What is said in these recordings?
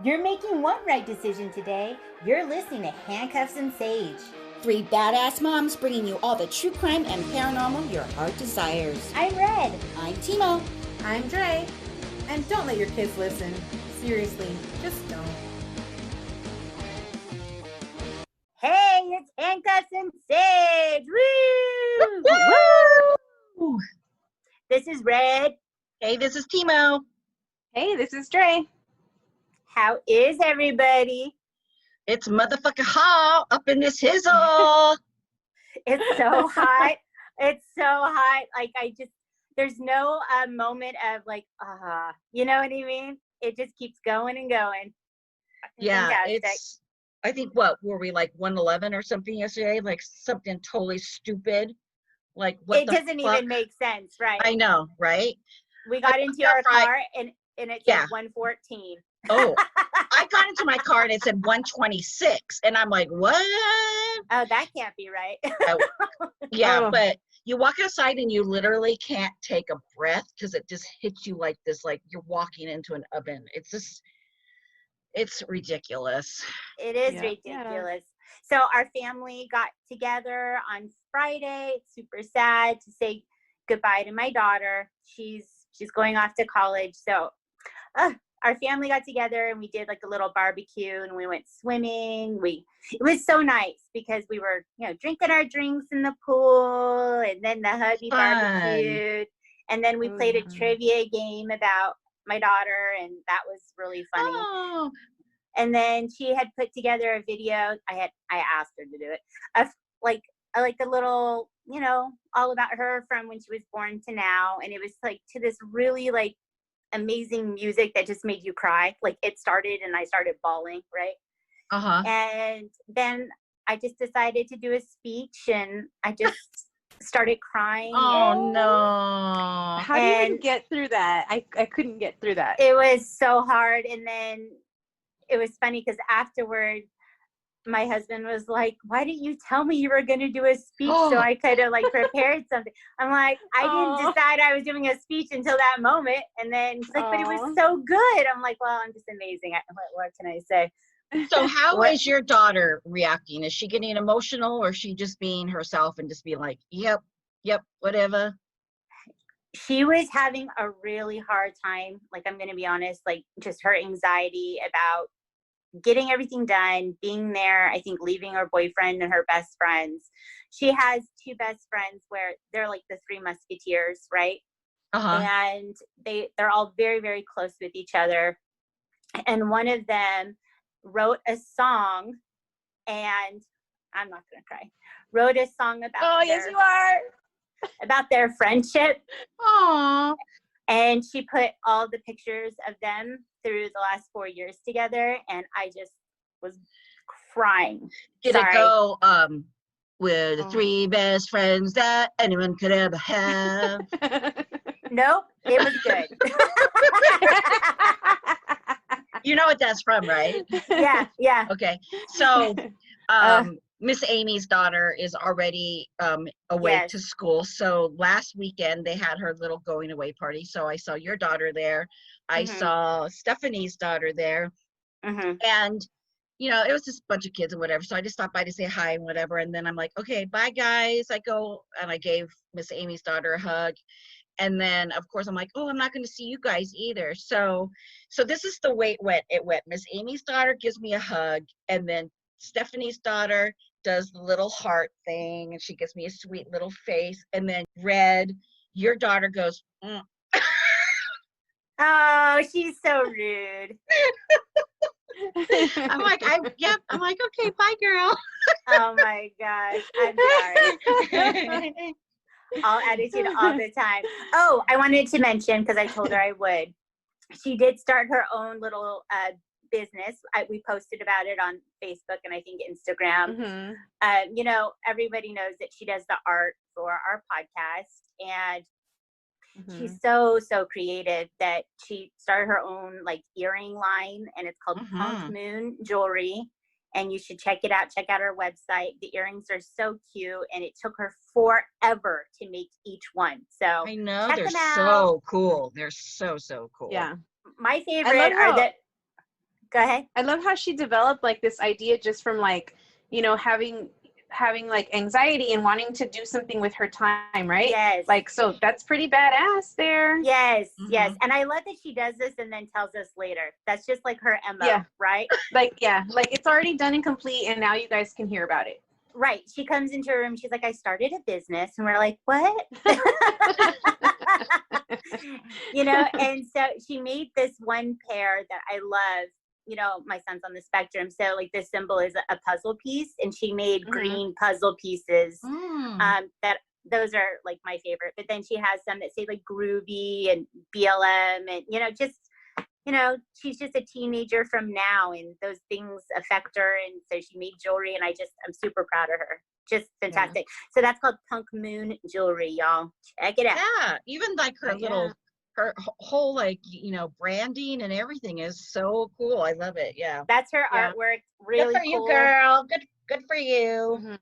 You're making one right decision today. You're listening to Handcuffs and Sage. Three badass moms bringing you all the true crime and paranormal your heart desires. I'm Red. I'm Timo. I'm Dre. And don't let your kids listen. Seriously, just don't. Hey, it's Handcuffs and Sage. Woo! Woo! This is Red. Hey, this is Timo. Hey, this is Dre. How is everybody? It's motherfucking hot up in this hizzle. It's so hot. It's so hot. Like, there's no moment of like, you know what I mean? It just keeps going and going. Yeah, Fantastic. I think, what, were we like 111 or something yesterday? Like something totally stupid. Like, what It the doesn't fuck? even make sense, right? I know, right? We got into our car and it said 114. Oh, I got into my car and it said 126. And I'm like, what? Oh, that can't be right. Yeah, but you walk outside and you literally can't take a breath because it just hits you like this, like you're walking into an oven. It's just, it's ridiculous. It is ridiculous. So our family got together on Friday. It's super sad to say goodbye to my daughter. She's going off to college. So our family got together and we did like a little barbecue and we went swimming. It was so nice because we were, drinking our drinks in the pool, and then the hubby barbecued, and then we played a trivia game about my daughter, and that was really funny. Oh. And then she had put together a video. I asked her to do it, of like a little, all about her from when she was born to now, and it was like to this really like amazing music that just made you cry. Like it started and I started bawling, right? And then I just decided to do a speech and I just started crying. Oh no. How do you even get through that? I couldn't get through that. It was so hard. And then it was funny because afterward my husband was like, why didn't you tell me you were going to do a speech so I could have like prepared something? I'm like, I didn't decide I was doing a speech until that moment. And then he's like, but it was so good. I'm like, well, I'm just amazing. What can I say? So how is your daughter reacting? Is she getting emotional, or is she just being herself and just being like, yep, whatever? She was having a really hard time. Like, I'm going to be honest, like just her anxiety about getting everything done, being there, I think leaving her boyfriend and her best friends. She has two best friends where they're like the three musketeers, right? And they're all very, very close with each other. And one of them wrote a song, and I'm not going to cry, wrote a song about yes you are, about their friendship. Aww. And she put all the pictures of them through the last 4 years together, and I just was crying. Did it go with the three best friends that anyone could ever have? Nope, it was good. You know what that's from, right? Yeah. Okay, so Miss Amy's daughter is already away to school. So last weekend they had her little going away party. So I saw your daughter there. I saw Stephanie's daughter there. And, it was just a bunch of kids and whatever. So I just stopped by to say hi and whatever. And then I'm like, okay, bye guys. I go and I gave Miss Amy's daughter a hug. And then of course I'm like, oh, I'm not going to see you guys either. So this is the way it went. Miss Amy's daughter gives me a hug, and then Stephanie's daughter does the little heart thing, and she gives me a sweet little face. And then Red, your daughter goes, Oh, she's so rude. I'm like, I'm like, okay, bye, girl. Oh my gosh, I'm sorry. All attitude all the time. Oh, I wanted to mention, because I told her I would. She did start her own little business. We posted about it on Facebook and I think Instagram. Everybody knows that she does the art for our podcast, and she's so creative that she started her own like earring line, and it's called Punk Moon Jewelry. And you should check it out. Check out her website. The earrings are so cute, and it took her forever to make each one. So I know, they're so cool. They're so cool. Yeah. My favorite are the Go ahead. I love how she developed like this idea just from like, you know, having like anxiety and wanting to do something with her time, right? Yes. Like, so that's pretty badass there. Yes, yes. And I love that she does this and then tells us later. That's just like her MO, right? Like, yeah, like it's already done and complete and now you guys can hear about it. Right. She comes into her room. She's like, I started a business. And we're like, what? You know, and so she made this one pair that I love. You know, my son's on the spectrum. So like this symbol is a puzzle piece, and she made green puzzle pieces. That those are like my favorite. But then she has some that say like groovy and BLM and, you know, just, you know, she's just a teenager from now and those things affect her. And so she made jewelry and I'm super proud of her. Just fantastic. So that's called Punk Moon Jewelry, y'all. Check it out. Yeah. Even like her her whole like, you know, branding and everything is so cool. I love it. Yeah. That's her artwork. Really good for cool. you, girl. Good for you.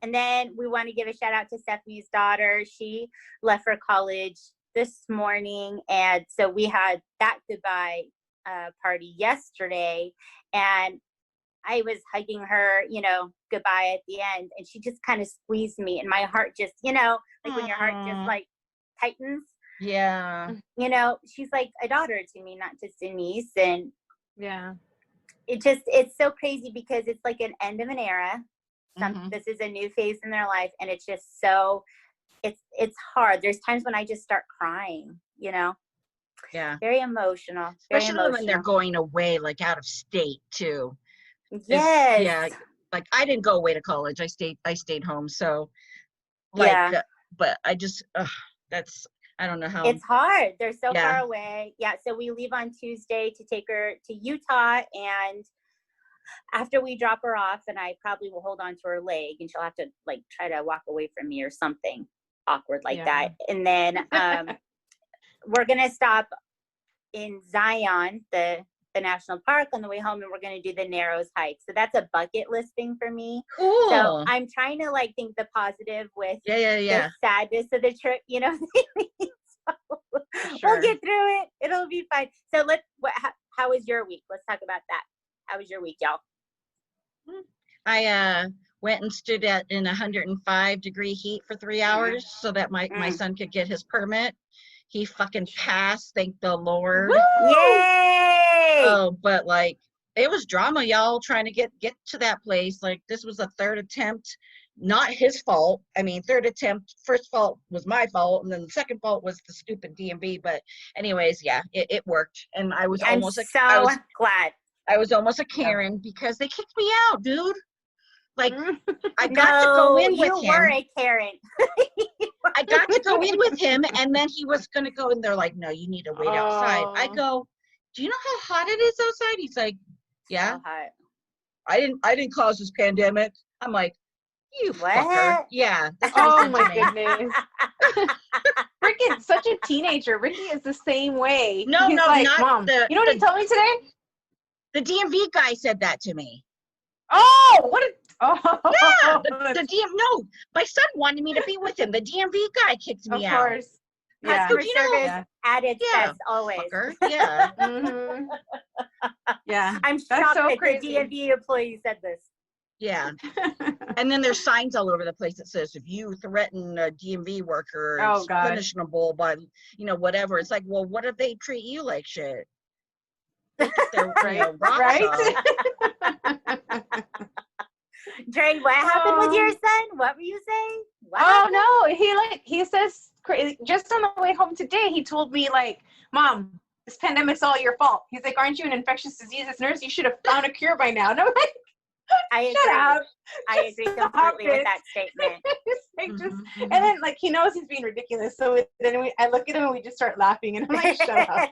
And then we want to give a shout out to Stephanie's daughter. She left for college this morning. And so we had that goodbye party yesterday. And I was hugging her, you know, goodbye at the end. And she just kind of squeezed me. And my heart just, you know, like when your heart just like tightens. Yeah. You know, she's like a daughter to me, not just a niece. And it's so crazy because it's like an end of an era. This is a new phase in their life. And it's just so, it's hard. There's times when I just start crying, you know? Yeah. Very emotional. Especially when they're going away, like out of state too. Yes. Yeah. Like I didn't go away to college. I stayed home. So like, but I just, I don't know how. It's hard. They're so far away. Yeah. So we leave on Tuesday to take her to Utah. And after we drop her off, and I probably will hold on to her leg and she'll have to like try to walk away from me or something awkward like that. And then we're going to stop in Zion, the national park on the way home, and we're going to do the Narrows hike. So that's a bucket list thing for me. Cool. So I'm trying to like think the positive with the sadness of the trip, you know. We'll get through it. It'll be fine. So how was your week? Let's talk about that. How was your week, y'all? I went and stood in 105-degree heat for 3 hours so that my son could get his permit. He fucking passed, thank the Lord. Woo! Yay! Oh, but like it was drama, y'all, trying to get to that place. Like this was a third attempt, not his fault. I mean, third attempt, first fault was my fault, and then the second fault was the stupid DMV. But anyways, yeah, it worked, and I was glad. I was almost a Karen because they kicked me out, dude. Like I got to go in with him. You were a Karen. I got to go in with him, and then he was gonna go, and they're like, "No, you need to wait outside." I go, "Do you know how hot it is outside?" He's like, "Yeah." So hot. I didn't cause this pandemic. I'm like, "You what? Fucker." Yeah. Oh my goodness. Ricky's such a teenager. Ricky is the same way. No, He's no, like, not Mom, you know what he told me today? The DMV guy said that to me. Oh, what a Yeah, the DM. No, my son wanted me to be with him. The DMV guy kicked me out. Of course. Yeah. Customer service at its best always. Fucker. Yeah. Yeah. I'm shocked that the DMV employee said this. Yeah. And then there's signs all over the place that says if you threaten a DMV worker, it's punishable by, you know, whatever. It's like, well, what if they treat you like shit? Right? Dre, what happened with your son? What were you saying? No, he says just on the way home today, he told me like, Mom, this pandemic's all your fault. He's like, aren't you an infectious diseases nurse? You should have found a cure by now. And I'm like, I agree completely with that statement. And then like he knows he's being ridiculous, so then I look at him and we just start laughing, and I'm like, shut up.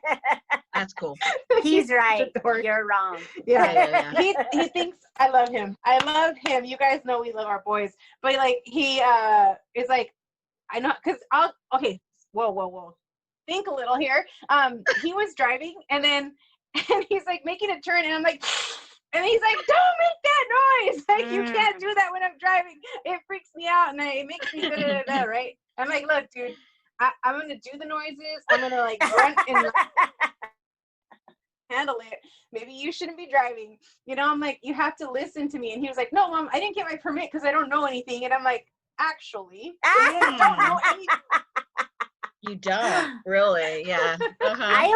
That's cool. He's right. You're wrong. Yeah. He thinks I love him. I love him. You guys know we love our boys, but like he is like, I know, because whoa. Think a little here. He was driving and he's like making a turn, and I'm like. And he's like, don't make that noise. Like, you can't do that when I'm driving. It freaks me out, and it makes me da-da-da-da, right? I'm like, look, dude, I'm going to do the noises. I'm going to, like, run and handle it. Maybe you shouldn't be driving. You know, I'm like, you have to listen to me. And he was like, no, Mom, I didn't get my permit because I don't know anything. And I'm like, actually, you don't know anything. You don't really, yeah. I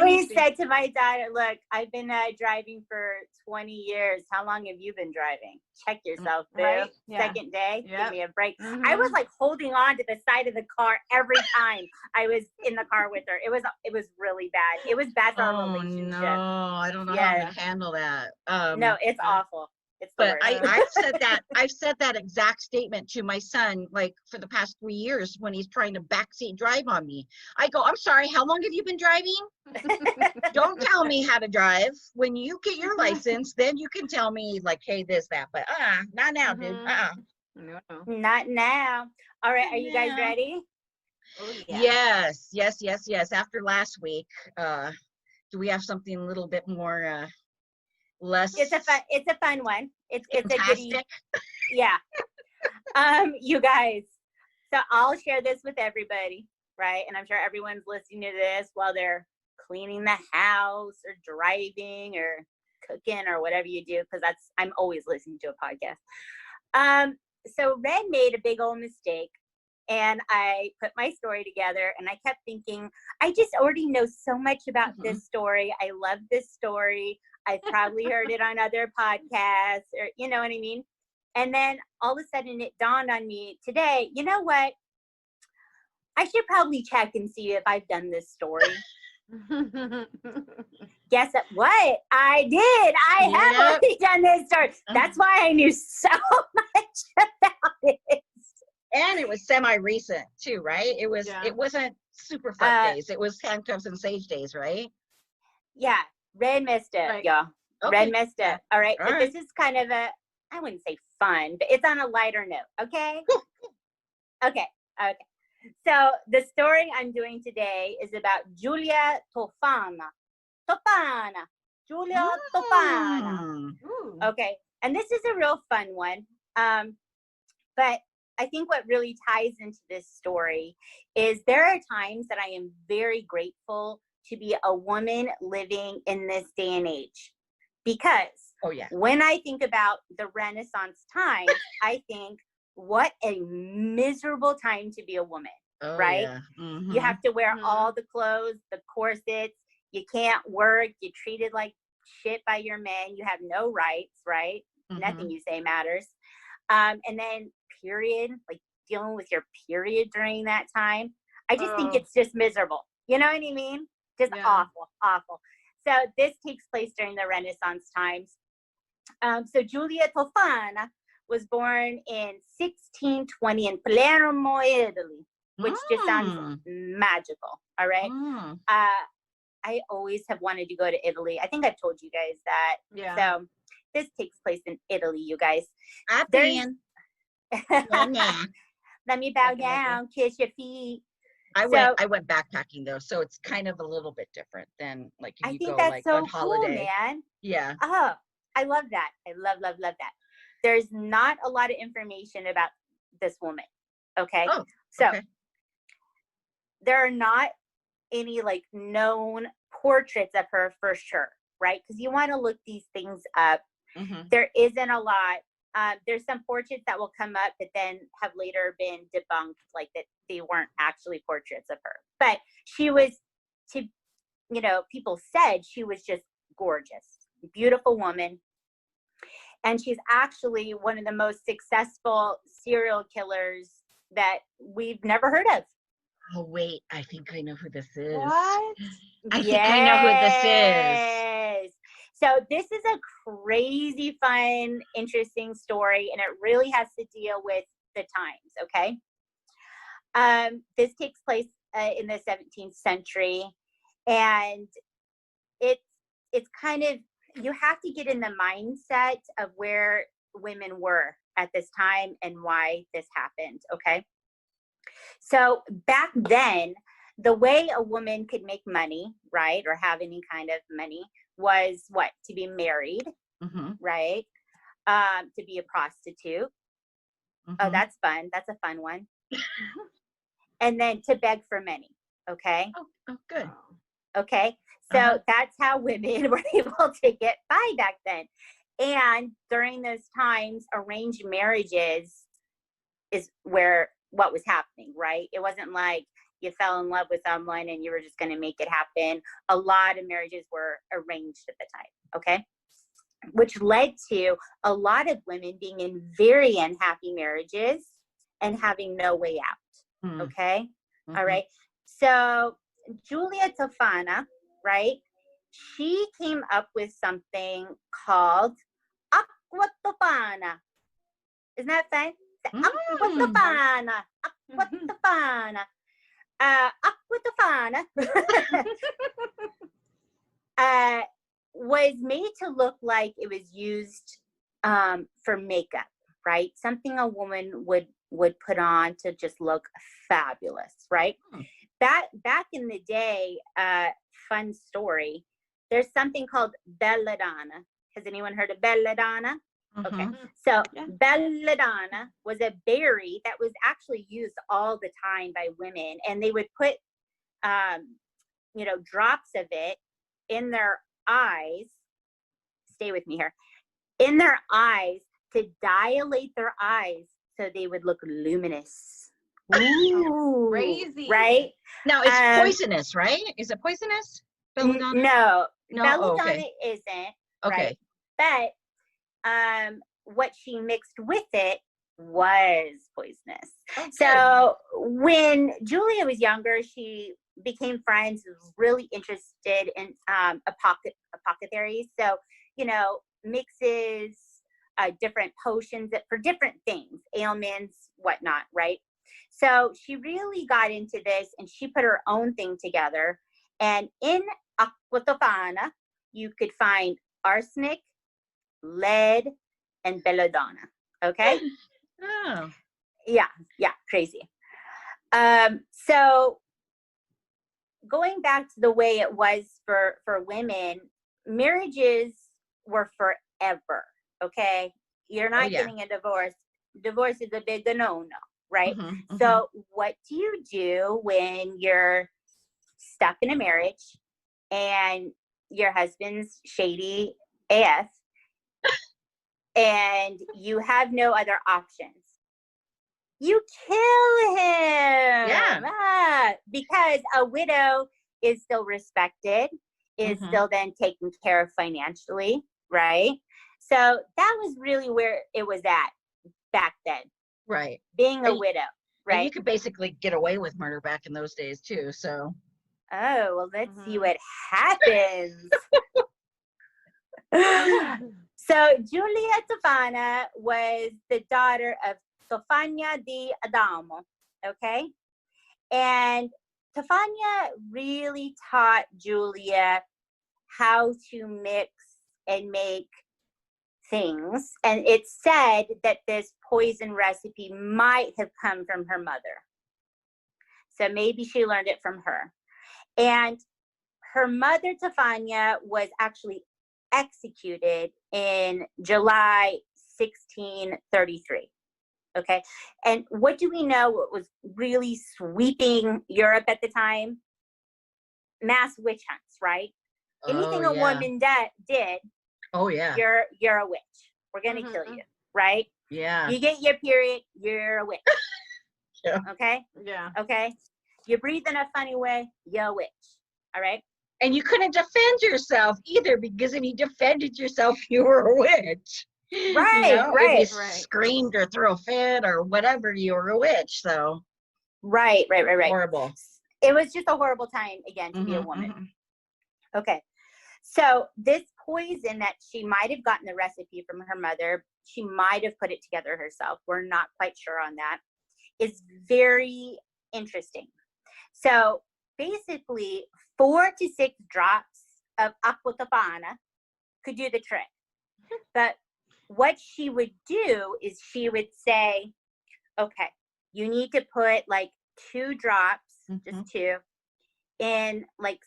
always said to my daughter, look, I've been driving for 20 years. How long have you been driving? Check yourself, boo. Right? Yeah. Second day, Yep. give me a break. Mhm. I was like holding on to the side of the car every time I was in the car with her. It was really bad. It was bad for our relationship. No, I don't know how to handle that. No, it's awful. It's the But worst. I've said that exact statement to my son, like for the past 3 years when he's trying to backseat drive on me. I go, I'm sorry, how long have you been driving? Don't tell me how to drive. When you get your license, then you can tell me like, hey, this, that, but not now, dude. No. Not now. All right, are you guys ready? Oh, yeah. Yes. After last week, do we have something a little bit more less? It's a fun one. It's fantastic. a goodie. Yeah. You guys, so I'll share this with everybody, right? And I'm sure everyone's listening to this while they're cleaning the house or driving or cooking or whatever you do, because I'm always listening to a podcast. So Red made a big old mistake, and I put my story together, and I kept thinking, I just already know so much about this story. I love this story. I've probably heard it on other podcasts, or you know what I mean? And then all of a sudden it dawned on me today, you know what? I should probably check and see if I've done this story. Guess what? I did. I have already done this story. That's why I knew so much about it. And it was semi-recent too, right? It wasn't super fuck days. It was handcuffs and sage days, right? Yeah. Red missed it, right. y'all. Okay. Red missed it. All right. All But right. this is kind of I wouldn't say fun, but it's on a lighter note. Okay. Okay. So the story I'm doing today is about Julia Tofana. Julia Tofana. Ooh. Okay. And this is a real fun one. But I think what really ties into this story is there are times that I am very grateful to be a woman living in this day and age. Because when I think about the Renaissance times, I think, what a miserable time to be a woman, right? Yeah. Mm-hmm. You have to wear all the clothes, the corsets. You can't work. You're treated like shit by your men. You have no rights, right? Nothing you say matters. And then period, like dealing with your period during that time. I just think it's just miserable. You know what I mean? Just awful. So this takes place during the Renaissance times. So Julia Tofana was born in 1620 in Palermo, Italy, which just sounds magical. All right. I always have wanted to go to Italy. I think I've told you guys that. Yeah. So this takes place in Italy, you guys. I've been. Let me bow down, kiss your feet. I went backpacking though, so it's kind of a little bit different than like if you go like so on holiday. Cool, man. Yeah. Oh, I love that. I love that. There's not a lot of information about this woman. Okay. Oh, so okay. There are not any like known portraits of her for sure, right? Because you want to look these things up. There isn't a lot. There's some portraits that will come up, but then have later been debunked, like that they weren't actually portraits of her. But she was, people said she was just gorgeous, beautiful woman. And she's actually one of the most successful serial killers that we've never heard of. Oh, wait, I think I know who this is. What? I think I know who this is. So this is a crazy, fun, interesting story, and it really has to deal with the times, okay? This takes place in the 17th century, and it's kind of, you have to get in the mindset of where women were at this time and why this happened, okay? So back then, the way a woman could make money, right, or have any kind of money was what? To be married, right? To be a prostitute. Oh, that's fun. That's a fun one. And then to beg for money. Okay. Oh, good. Okay. So that's how women were able to get by back then. And during those times, arranged marriages is where what was happening, right? It wasn't like you fell in love with someone and you were just going to make it happen. A lot of marriages were arranged at the time, okay? Which led to a lot of women being in very unhappy marriages and having no way out, okay? All right. So Julia Tofana, right? She came up with something called Aqua Tofana. Isn't that fun? Aqua Tofana. Aqua Tofana. Aqua Tofana was made to look like it was used for makeup, right? Something a woman would put on to just look fabulous, right? Back in the day, fun story, there's something called belladonna. Has anyone heard of belladonna? Okay, so belladonna was a berry that was actually used all the time by women, and they would put, drops of it in their eyes. Stay with me here. In their eyes to dilate their eyes so they would look luminous. Ooh, crazy. Right? Now it's poisonous, right? Is it poisonous? Belladonna? No, belladonna isn't. Okay. Right? But what she mixed with it was poisonous. Okay. So when Julia was younger, she became friends, was really interested in apothecaries. So, mixes, different potions for different things, ailments, whatnot, right? So she really got into this and she put her own thing together. And in Aqua Tofana, you could find arsenic, lead, and belladonna. Okay? Oh. Yeah, crazy. So going back to the way it was for women, marriages were forever. Okay? You're not getting a divorce. Divorce is a big no-no, right? So what do you do when you're stuck in a marriage and your husband's shady AF and you have no other options? You kill him. Yeah. Because a widow is still respected, is still then taken care of financially, right? So that was really where it was at back then. Right. Being a widow, right? And you could basically get away with murder back in those days too, so. Oh, well, let's see what happens. So Julia Tofana was the daughter of Tofania di Adamo, okay? And Tofania really taught Julia how to mix and make things. And it's said that this poison recipe might have come from her mother. So maybe she learned it from her. And her mother, Tofania, was actually executed in July 1633. Okay. And what do we know what was really sweeping Europe at the time? Mass witch hunts, right? Anything a woman did, you're a witch. We're going to kill you, right? Yeah. You get your period, you're a witch. Yeah. Okay? Yeah. Okay? You breathe in a funny way, you're a witch. All right? And you couldn't defend yourself either, because if you defended yourself, you were a witch. Right, right. If you screamed or threw a fit or whatever, you were a witch. So. Right. Horrible. It was just a horrible time, again, to be a woman. Okay. So this poison that she might have gotten the recipe from her mother, she might have put it together herself. We're not quite sure on that. Is very interesting. So basically 4 to 6 drops of Aqua Tofana could do the trick. But what she would do is she would say, okay, you need to put like 2 drops, just 2, in like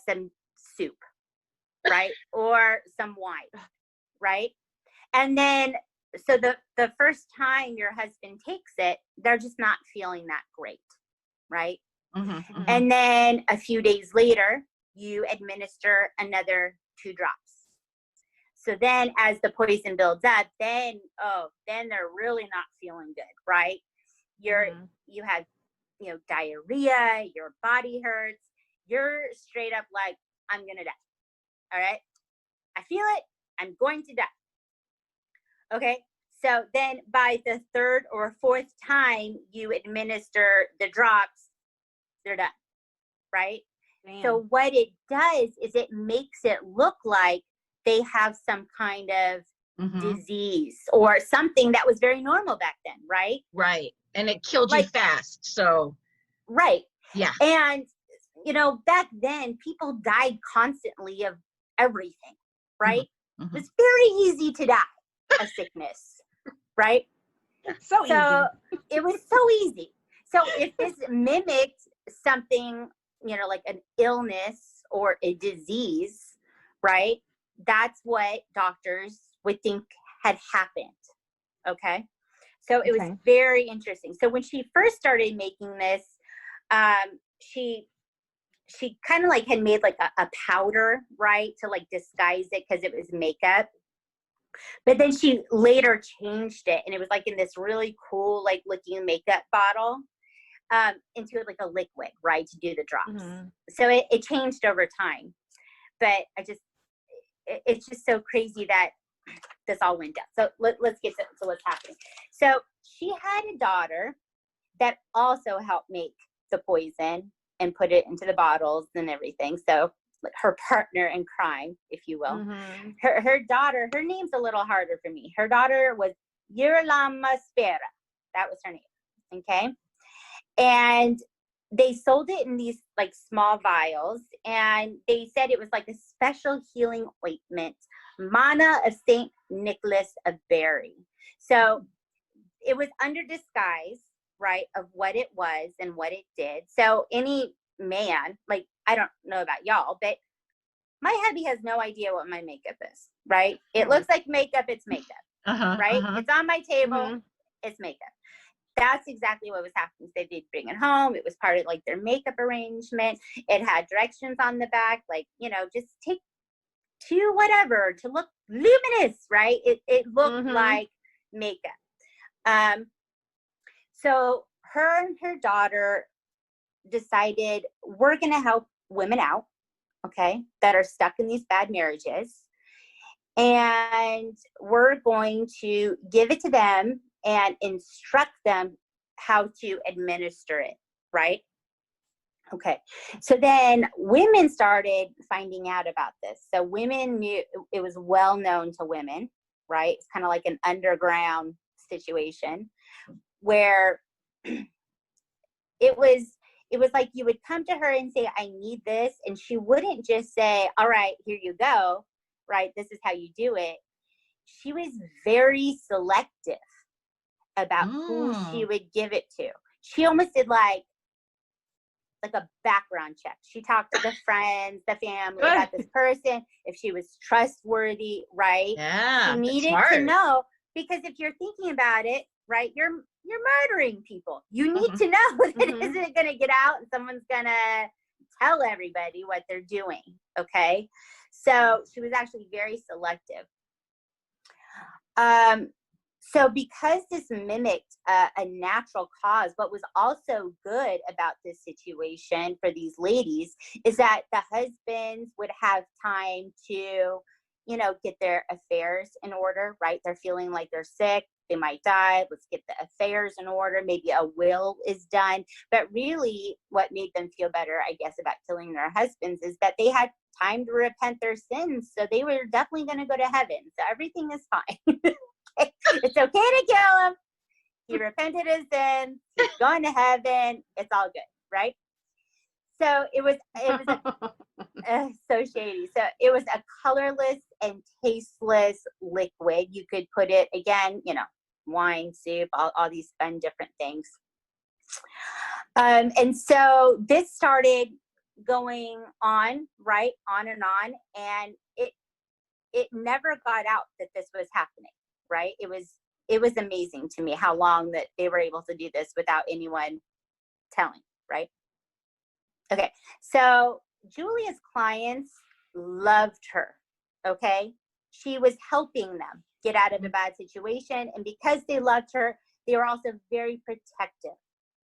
some soup, right? Or some wine, right? And then, so the first time your husband takes it, they're just not feeling that great, right? And then a few days later, you administer another 2 drops. So then as the poison builds up, then they're really not feeling good, right? You have, diarrhea, your body hurts, you're straight up like, I'm going to die. All right. I feel it. I'm going to die. Okay. So then by the 3rd or 4th time you administer the drops, they're done. Right. Damn. So what it does is it makes it look like they have some kind of disease or something that was very normal back then. Right. Right. And it killed you fast. So. Right. Yeah. And, back then people died constantly of everything. Right. Mm-hmm. It's very easy to die of sickness. Right. So easy. It was so easy. So if this mimicked something, like an illness or a disease, right? That's what doctors would think had happened. Okay. So it was very interesting. So when she first started making this, she kind of like had made like a powder, right? To like disguise it because it was makeup. But then she later changed it, and it was like in this really cool, like looking makeup bottle, into like a liquid, right, to do the drops. So it changed over time. But it's just so crazy that this all went down. So let's get to what's happening. So she had a daughter that also helped make the poison and put it into the bottles and everything. So her partner in crime, if you will. Her daughter, her name's a little harder for me. Her daughter was Girolama Spera. That was her name. Okay. And they sold it in these like small vials, and they said it was like a special healing ointment, Mana of St. Nicholas of Bari. So it was under disguise, right, of what it was and what it did. So any man, like, I don't know about y'all, but my hubby has no idea what my makeup is, right? It looks like makeup, it's makeup, right? It's on my table, it's makeup. That's exactly what was happening. So they'd bring it home. It was part of like their makeup arrangement. It had directions on the back, like, just take to whatever to look luminous, right? It looked like makeup. So her and her daughter decided, we're going to help women out, okay, that are stuck in these bad marriages. And we're going to give it to them and instruct them how to administer it, right? Okay. So then women started finding out about this. So women knew, it was well known to women, right? It's kind of like an underground situation where it was like you would come to her and say, I need this. And she wouldn't just say, all right, here you go, right? This is how you do it. She was very selective about who she would give it to. She almost did like a background check. She talked to the friends, the family about this person, if she was trustworthy, right? Yeah, she needed to know, because if you're thinking about it, right, you're murdering people. You need to know that it isn't going to get out and someone's going to tell everybody what they're doing, okay? So she was actually very selective. So because this mimicked a natural cause, what was also good about this situation for these ladies is that the husbands would have time to, get their affairs in order, right? They're feeling like they're sick. They might die. Let's get the affairs in order. Maybe a will is done. But really what made them feel better, I guess, about killing their husbands is that they had time to repent their sins. So they were definitely going to go to heaven. So everything is fine. It's okay to kill him. He repented his sins. He's going to heaven. It's all good, right? So it was so shady. So it was a colorless and tasteless liquid. You could put it, again, wine, soup, all these fun different things. And so this started going on, right, on, and it never got out that this was happening, right? It was amazing to me how long that they were able to do this without anyone telling, right? Okay, so Julia's clients loved her, okay? She was helping them get out of a bad situation. And because they loved her, they were also very protective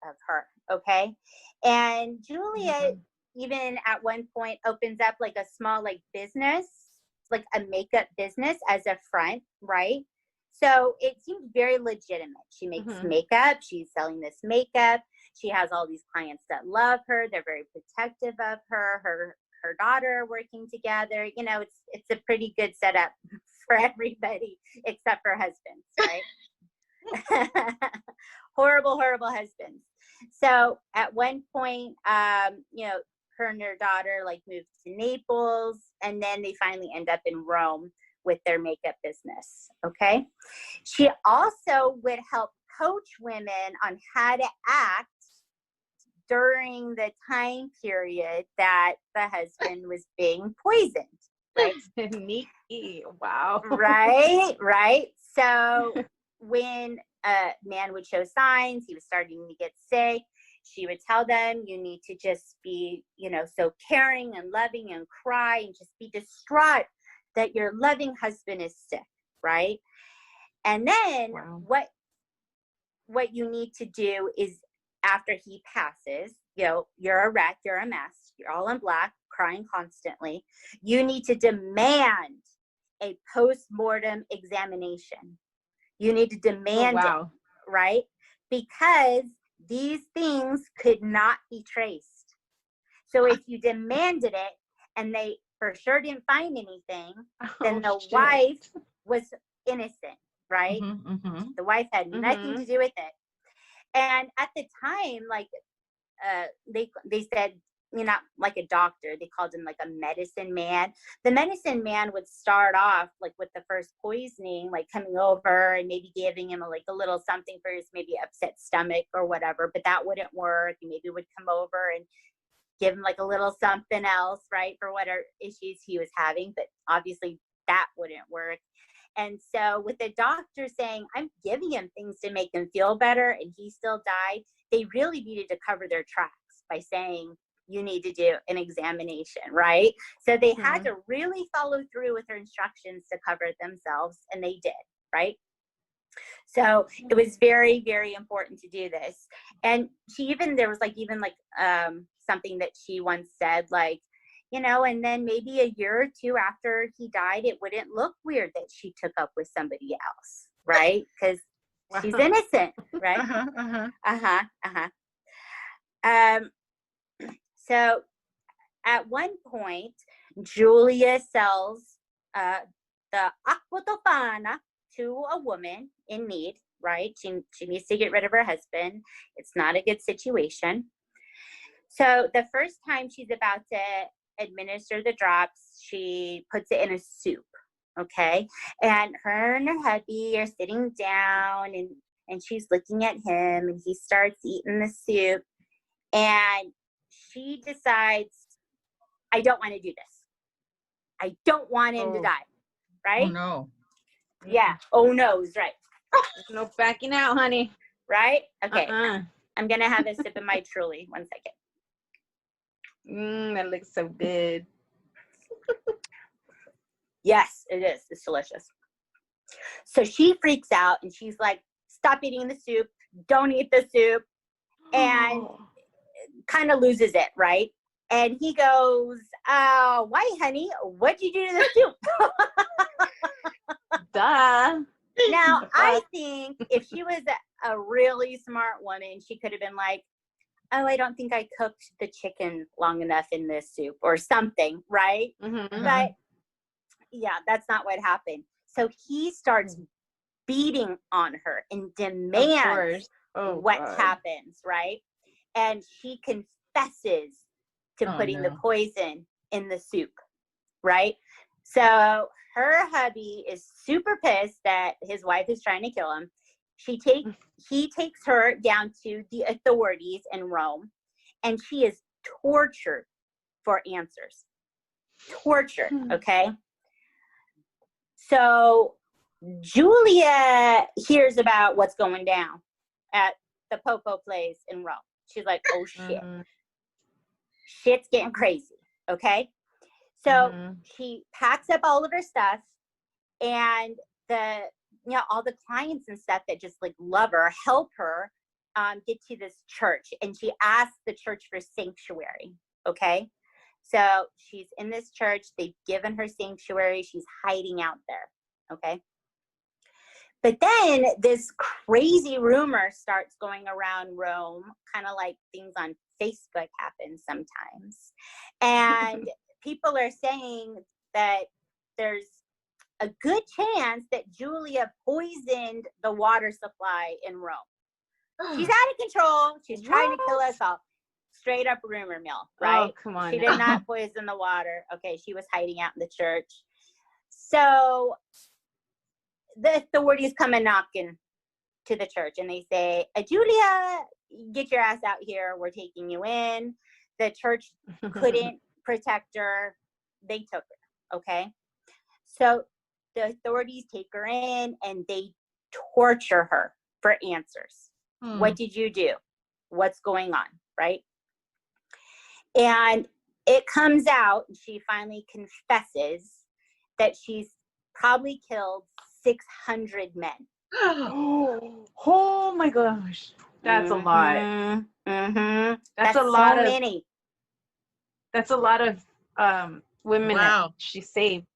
of her, okay? And Julia even at one point opens up like a small like business, like a makeup business as a front, right? So it seemed very legitimate. She makes makeup. She's selling this makeup. She has all these clients that love her. They're very protective of her. Her daughter working together. You know, it's a pretty good setup for everybody except for husbands, right? Horrible husbands. So at one point, you know, her and her daughter like moved to Naples, and then they finally end up in Rome with their makeup business. Okay. She also would help coach women on how to act during the time period that the husband was being poisoned. Right. Sneaky. Wow. Right. So when a man would show signs, he was starting to get sick, she would tell them, you need to just be, you know, so caring and loving and cry and just be distraught that your loving husband is sick, right? And then what you need to do is after he passes, you know, you're a wreck, you're a mess, you're all in black, crying constantly. You need to demand a post-mortem examination. You need to demand it, right? Because these things could not be traced. So if you demanded it and they for sure didn't find anything, then the wife was innocent, right? The wife had nothing to do with it. And at the time, like they said, you know, like a doctor, they called him like a medicine man. The medicine man would start off like with the first poisoning, like coming over and maybe giving him a little something for his maybe upset stomach or whatever, but that wouldn't work. He maybe would come over and give him like a little something else, right, for whatever issues he was having, but obviously that wouldn't work. And so with the doctor saying, I'm giving him things to make him feel better and he still died, they really needed to cover their tracks by saying, you need to do an examination, right? So they had to really follow through with their instructions to cover themselves, and they did, right? So it was very, very important to do this. And there was something that she once said, like, you know, and then maybe a year or two after he died, it wouldn't look weird that she took up with somebody else, right? Because she's innocent, right? So at one point, Julia sells the Aqua Tofana to a woman in need, right? She needs to get rid of her husband. It's not a good situation. So the first time she's about to administer the drops, she puts it in a soup, okay? And her hubby are sitting down, and she's looking at him, and he starts eating the soup, and she decides, I don't want to do this. I don't want him to die, right? Oh, no. Yeah. Oh, no is right. There's no backing out, honey. Right? Okay. I'm going to have a sip of my Truly. 1 second. That looks so good. Yes, it is. It's delicious. So she freaks out and she's like, stop eating the soup. Don't eat the soup. And kind of loses it, right? And he goes, why, honey? What'd you do to the soup? Duh. Now, I think if she was a really smart woman, she could have been like, oh, I don't think I cooked the chicken long enough in this soup or something, right? But yeah, that's not what happened. So he starts beating on her and demands what happens, right? And she confesses to putting the poison in the soup, right? So her hubby is super pissed that his wife is trying to kill him. He takes her down to the authorities in Rome, and she is tortured for answers. Tortured, okay? So Julia hears about what's going down at the Popo place in Rome. She's like, oh shit. Shit's getting crazy, Okay. So she packs up all of her stuff, and all the clients and stuff that just like love her, help her get to this church. And she asks the church for sanctuary. Okay. So she's in this church. They've given her sanctuary. She's hiding out there. Okay. But then this crazy rumor starts going around Rome, kind of like things on Facebook happen sometimes. And people are saying that there's a good chance that Julia poisoned the water supply in Rome. She's out of control. She's trying to kill us all. Straight up rumor mill, right? Oh, come on. She did not poison the water. Okay, she was hiding out in the church. So the authorities come and knocking to the church, and they say, Julia, get your ass out here. We're taking you in. The church couldn't protect her. They took her, okay? So the authorities take her in, and they torture her for answers. What did you do? What's going on, right? And it comes out, she finally confesses that she's probably killed 600 men. Oh my gosh. That's a lot. Mm-hmm. That's a lot so of many. That's a lot of women that she saved.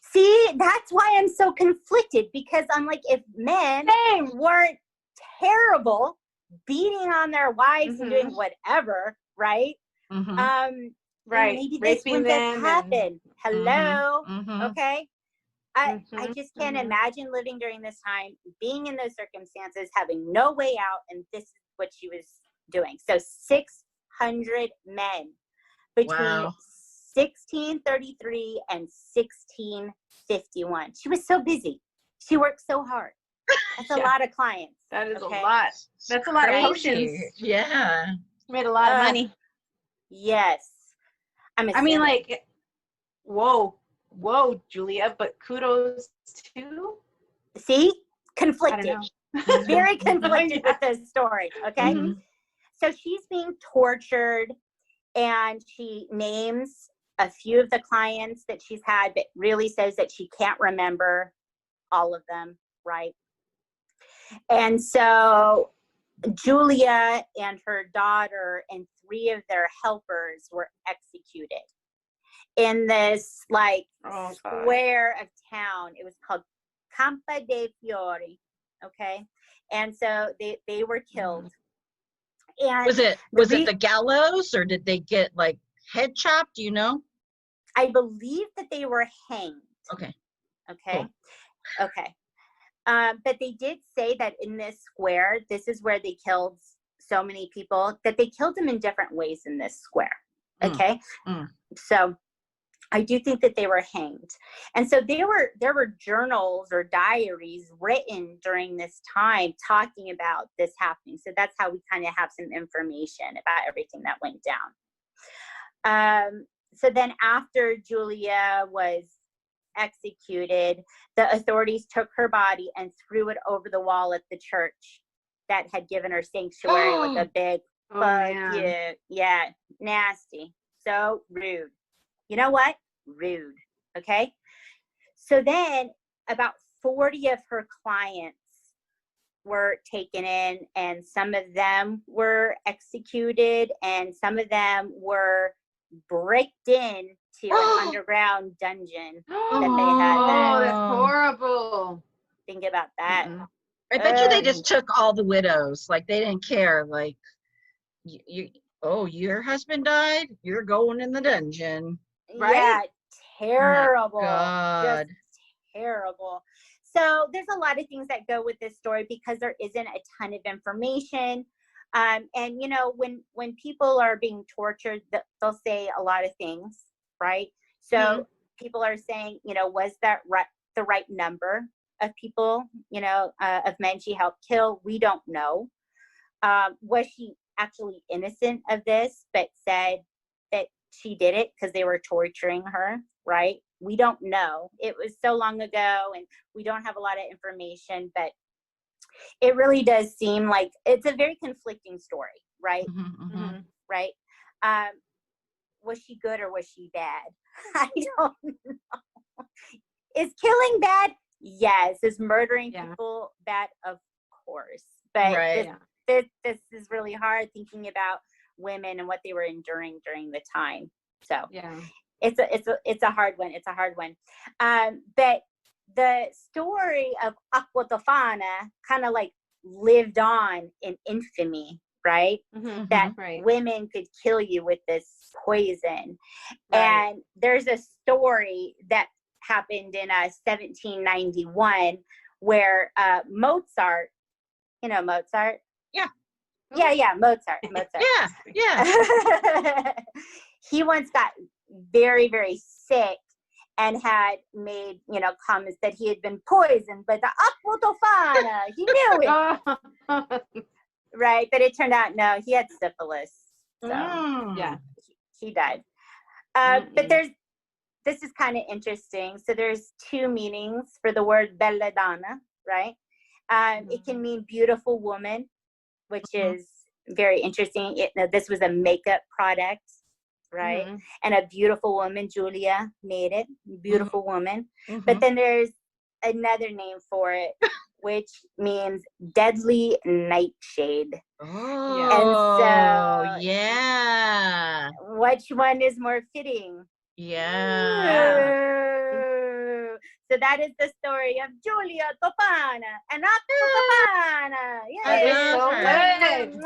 See, that's why I'm so conflicted, because I'm like, if men weren't terrible, beating on their wives and doing whatever, right? Right. Maybe this wouldn't have happened. Hello. Okay. I just can't imagine living during this time, being in those circumstances, having no way out, and this is what she was doing. So 600 men between 1633 and 1651. She was so busy. She worked so hard. That's a lot of clients. That is a lot. That's a lot of potions. Yeah. She made a lot of money. Yes. I mean, like, whoa, Julia, but kudos to. See? Conflicted. Very conflicted with this story, okay? So she's being tortured, and she names a few of the clients that she's had, but really says that she can't remember all of them, right? And so Julia and her daughter and 3 of their helpers were executed in this square of town. It was called Campa dei Fiori, okay? And so they were killed. And was it the gallows, or did they get like head chopped? Do you know? I believe that they were hanged. Okay. Cool. Okay. But they did say that in this square, this is where they killed so many people, that they killed them in different ways in this square. Okay. So I do think that they were hanged. And so there were journals or diaries written during this time talking about this happening. So that's how we kind of have some information about everything that went down. So then after Julia was executed, the authorities took her body and threw it over the wall at the church that had given her sanctuary with a big fuck you. Yeah, nasty. So rude. You know what? Rude. Okay. So then about 40 of her clients were taken in, and some of them were executed, and some of them were bricked in to an underground dungeon that they had there. Oh, that's horrible. Think about that. I bet you they just took all the widows. Like, they didn't care. Like, your husband died? You're going in the dungeon. Right? Yeah, terrible. Oh God. Just terrible. So there's a lot of things that go with this story because there isn't a ton of information. And you know, when people are being tortured, they'll say a lot of things, right? So people are saying, you know, was that the right number of people, you know, of men she helped kill? We don't know. Was she actually innocent of this, but said that she did it because they were torturing her, right? We don't know. It was so long ago, and we don't have a lot of information, but it really does seem like it's a very conflicting story, right? Right. was she good or was she bad? I don't know. Is killing bad? Yes. Is murdering people bad? Of course. But this is really hard, thinking about women and what they were enduring during the time. So it's a hard one. It's a hard one. But the story of Aqua Tofana kind of like lived on in infamy, right? That women could kill you with this poison. And there's a story that happened in 1791 where Mozart, you know Mozart? Mozart. He once got very, very sick and had made, comments that he had been poisoned by the Aqua Tofana. He knew it. Right, but it turned out, no, he had syphilis. So, he died. But this is kind of interesting. So there's two meanings for the word belladonna, right? It can mean beautiful woman, which is very interesting. This was a makeup product, right? And a beautiful woman, Julia made it, beautiful woman. But then there's another name for it, which means deadly nightshade. Oh, and so, yeah. Which one is more fitting? Yeah. So that is the story of Julia Tofana and Aqua Tofana. That is so good.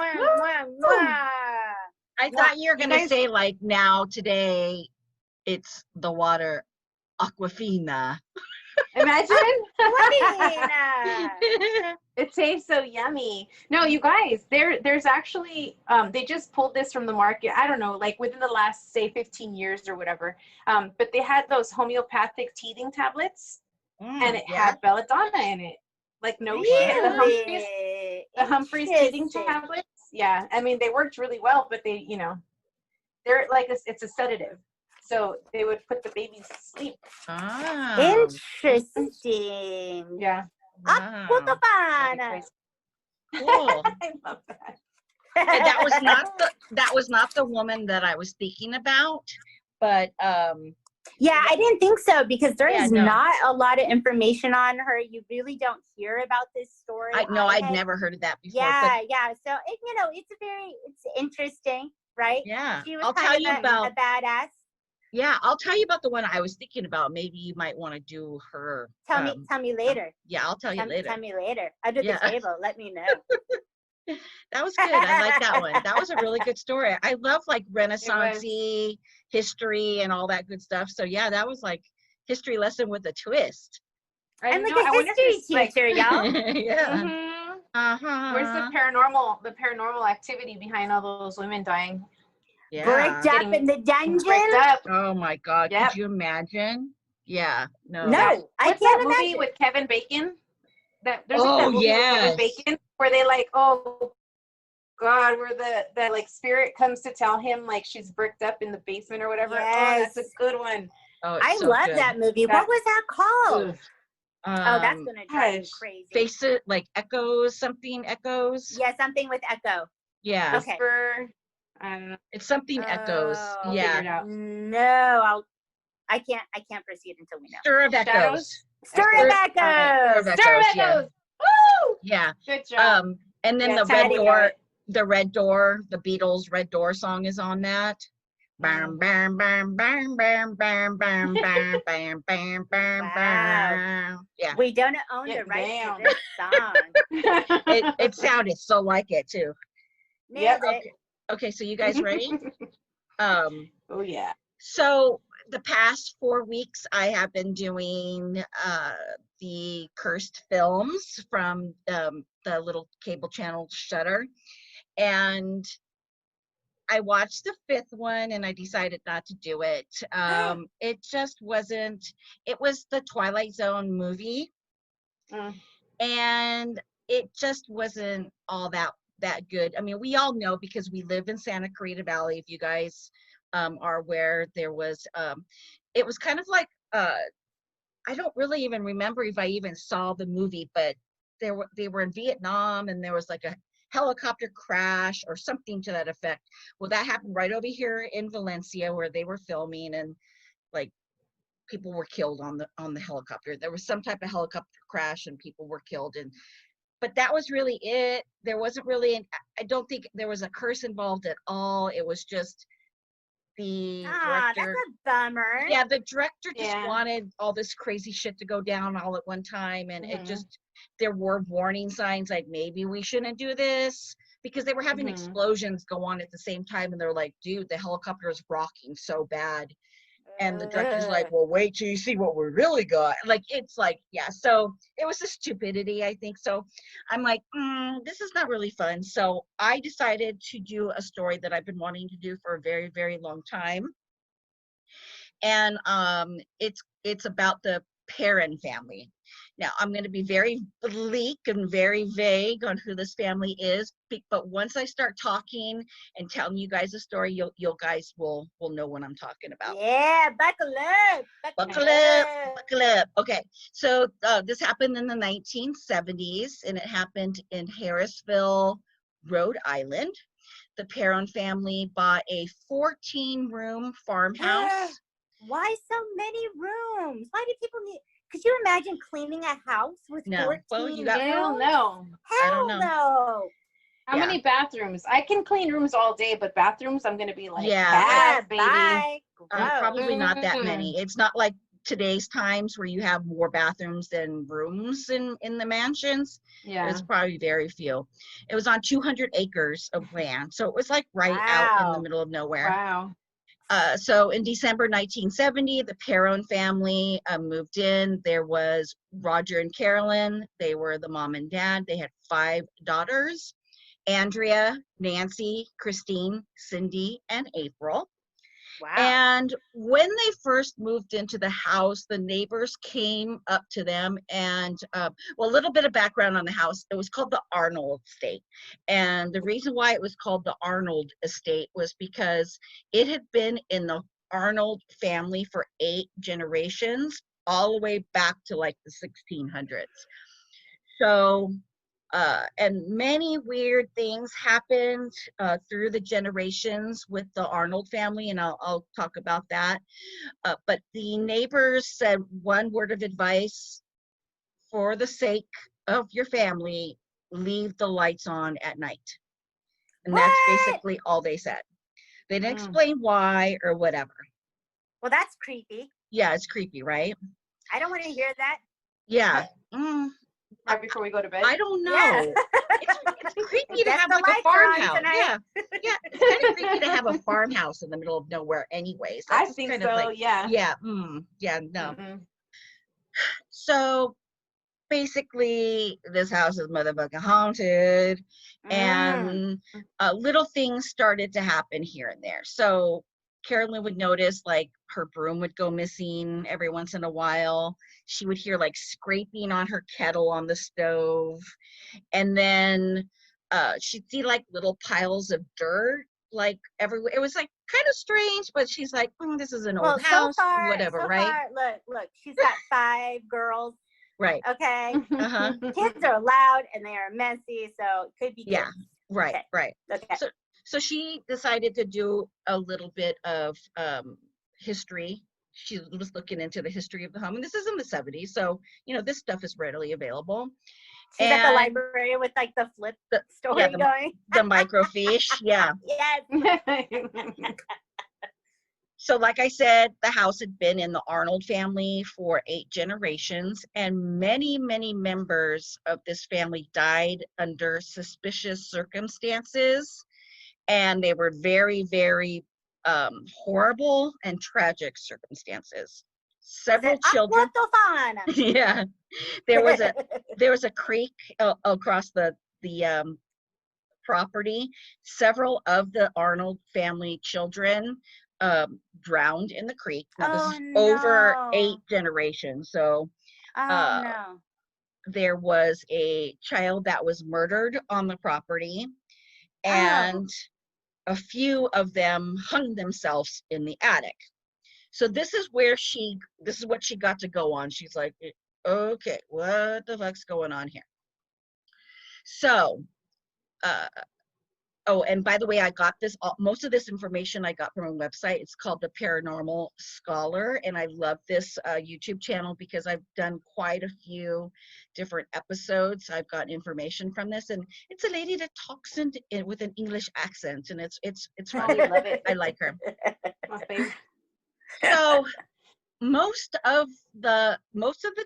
I thought you were going to say, like, now, today, it's the water Aquafina. Imagine. It tastes so yummy. No, you guys, there's actually, they just pulled this from the market. I don't know, like within the last, say, 15 years or whatever. But they had those homeopathic teething tablets, and it had belladonna in it. Like, no shit. The Humphreys teething tablets. Yeah, I mean, they worked really well, but they, they're like, it's a sedative. So they would put the babies to sleep. Interesting. Yeah. Aqua Tofana. Cool. I love that. And that was not the woman that I was thinking about, but yeah, I didn't think so, because there is not a lot of information on her. You really don't hear about this story. I'd never heard of that before. Yeah. So it's interesting, right? Yeah. She was kind of a badass. Yeah, I'll tell you about the one I was thinking about. Maybe you might want to do her. Tell me later. Yeah, I'll tell you later. Tell me later. Under the table. Let me know. That was good. I like that one. That was a really good story. I love like Renaissance-y history and all that good stuff. So yeah, that was like history lesson with a twist. I'm like a history teacher, y'all. Where's the paranormal activity behind all those women dying? Yeah. Bricked up in the dungeon. Oh my God! Could you imagine? Yeah. No, I can't imagine. Movie with Kevin Bacon. There's that movie with Kevin Bacon where they like, oh God, where the like spirit comes to tell him like she's bricked up in the basement or whatever. Yes. Oh, that's a good one. Oh, I love that movie. What was that called? That's gonna drive me crazy. Face it, like echoes, something echoes. Yeah, something with echo. Yeah. Okay. I don't know. It's something echoes. Yeah. No, I can't proceed until we know. Stir of echoes. Stir of echoes. Stir of echoes. Woo! Yeah. Good job. And then the Red Door, the Beatles' Red Door song is on that. Bam, bam, bam, bam, bam, bam, bam, bam, bam, bam, bam, bam. Yeah. We don't own the rights to this song. It sounded so like it too. Nailed it. Okay, so you guys ready? Oh yeah. So the past 4 weeks, I have been doing the cursed films from the little cable channel Shudder, and I watched the 5th one and I decided not to do it. It just wasn't. It was the Twilight Zone movie, and it just wasn't all that good. I mean, we all know because we live in Santa Clarita Valley. If you guys are aware, there was it was kind of like I don't really even remember if I even saw the movie, but they were in Vietnam, and there was like a helicopter crash or something to that effect. Well, that happened right over here in Valencia where they were filming, and like people were killed on the helicopter. There was some type of helicopter crash and people were killed, and but that was really it. There wasn't really I don't think there was a curse involved at all. It was just the director. That's a bummer. Yeah, the director just wanted all this crazy shit to go down all at one time, and it just, there were warning signs like maybe we shouldn't do this, because they were having explosions go on at the same time, and they're like, dude, the helicopter is rocking so bad. And the director's like, well, wait till you see what we really got. Like, it's like, yeah. So it was a stupidity, I think. So I'm like, this is not really fun. So I decided to do a story that I've been wanting to do for a very, very long time. And it's about the Perron family. Now, I'm going to be very bleak and very vague on who this family is, but once I start talking and telling you guys a story, you guys will know what I'm talking about. Yeah, buckle up. Buckle up. Okay, so this happened in the 1970s, and it happened in Harrisville, Rhode Island. The Perron family bought a 14-room farmhouse. Why so many rooms? Why do people need? Could you imagine cleaning a house with 14 well, you got, Hell no. Hell I don't know. No. How many bathrooms? I can clean rooms all day, but bathrooms, I'm going to be like, Yeah, baby. bye. Probably not that many. It's not like today's times where you have more bathrooms than rooms in the mansions. Yeah. It's probably very few. It was on 200 acres of land. So it was like right out in the middle of nowhere. Wow. So in December 1970, the Perron family moved in. There was Roger and Carolyn. They were the mom and dad. They had 5 daughters: Andrea, Nancy, Christine, Cindy, and April. Wow. And when they first moved into the house, the neighbors came up to them and, well, a little bit of background on the house. It was called the Arnold Estate. And the reason why it was called the Arnold Estate was because it had been in the Arnold family for 8 generations, all the way back to like the 1600s. So, and many weird things happened through the generations with the Arnold family, and I'll talk about that. But the neighbors said one word of advice: for the sake of your family, leave the lights on at night. And that's basically all they said. They didn't explain why or whatever. Well, that's creepy. Yeah, it's creepy, right? I don't want to hear that. Yeah. Right before we go to bed? I don't know. Yeah. It's creepy to have like a farmhouse. Yeah, it's kind of creepy to have a farmhouse in the middle of nowhere anyways. I think so, like, yeah. Yeah, no. Mm-hmm. So basically, this house is motherfucking haunted, and little things started to happen here and there. So Carolyn would notice like her broom would go missing every once in a while. She would hear like scraping on her kettle on the stove. And then she'd see like little piles of dirt like everywhere. It was like kind of strange, but she's like, this is an old house, whatever, right? Look, she's got 5 girls. Right. Okay. Uh-huh. Kids are loud and they are messy, so it could be kids. Yeah. Right. Okay. Right. Okay. So she decided to do a little bit of history. She was looking into the history of the home, and this is in the 70s, so this stuff is readily available. She's at the library with like the flip story going. The microfiche, yeah. Yes. So like I said, the house had been in the Arnold family for 8 generations, and many, many members of this family died under suspicious circumstances. And they were very, very horrible and tragic circumstances. Several children. Aqua Tofana. Yeah, there was a creek across the property. Several of the Arnold family children drowned in the creek. Now, this is over 8 generations. So no. there was a child that was murdered on the property, and a few of them hung themselves in the attic. So this is what she got to go on. She's like, okay, what the fuck's going on here? So Oh, and by the way, I got this, most of this information I got from a website. It's called The Paranormal Scholar. And I love this YouTube channel because I've done quite a few different episodes. I've got information from this. And it's a lady that talks with an English accent. And it's fun. We love it. I like her. My favorite. So most of the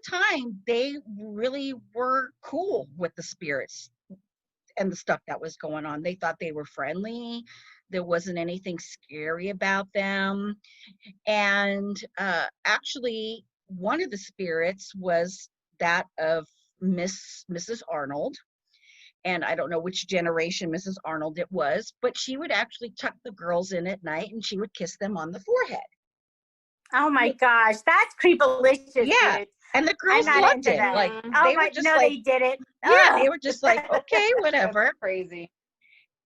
time, they really were cool with the spirits and the stuff that was going on. They thought they were friendly. There wasn't anything scary about them. And actually, one of the spirits was that of Mrs. Arnold. And I don't know which generation Mrs. Arnold it was, but she would actually tuck the girls in at night and she would kiss them on the forehead. Oh my gosh, that's creepalicious. Yeah. Dude. And the girls loved it. That. Like they were just like, they did it. Yeah, they were just like, okay, whatever. That's crazy.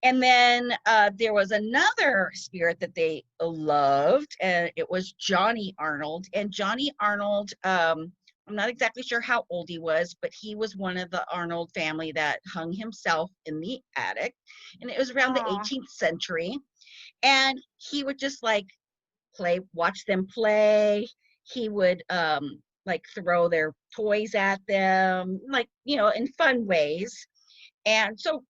And then there was another spirit that they loved, and it was Johnny Arnold. And Johnny Arnold, I'm not exactly sure how old he was, but he was one of the Arnold family that hung himself in the attic. And it was around the 18th century. And he would just like watch them play. He would like throw their toys at them, like, you know, in fun ways. And so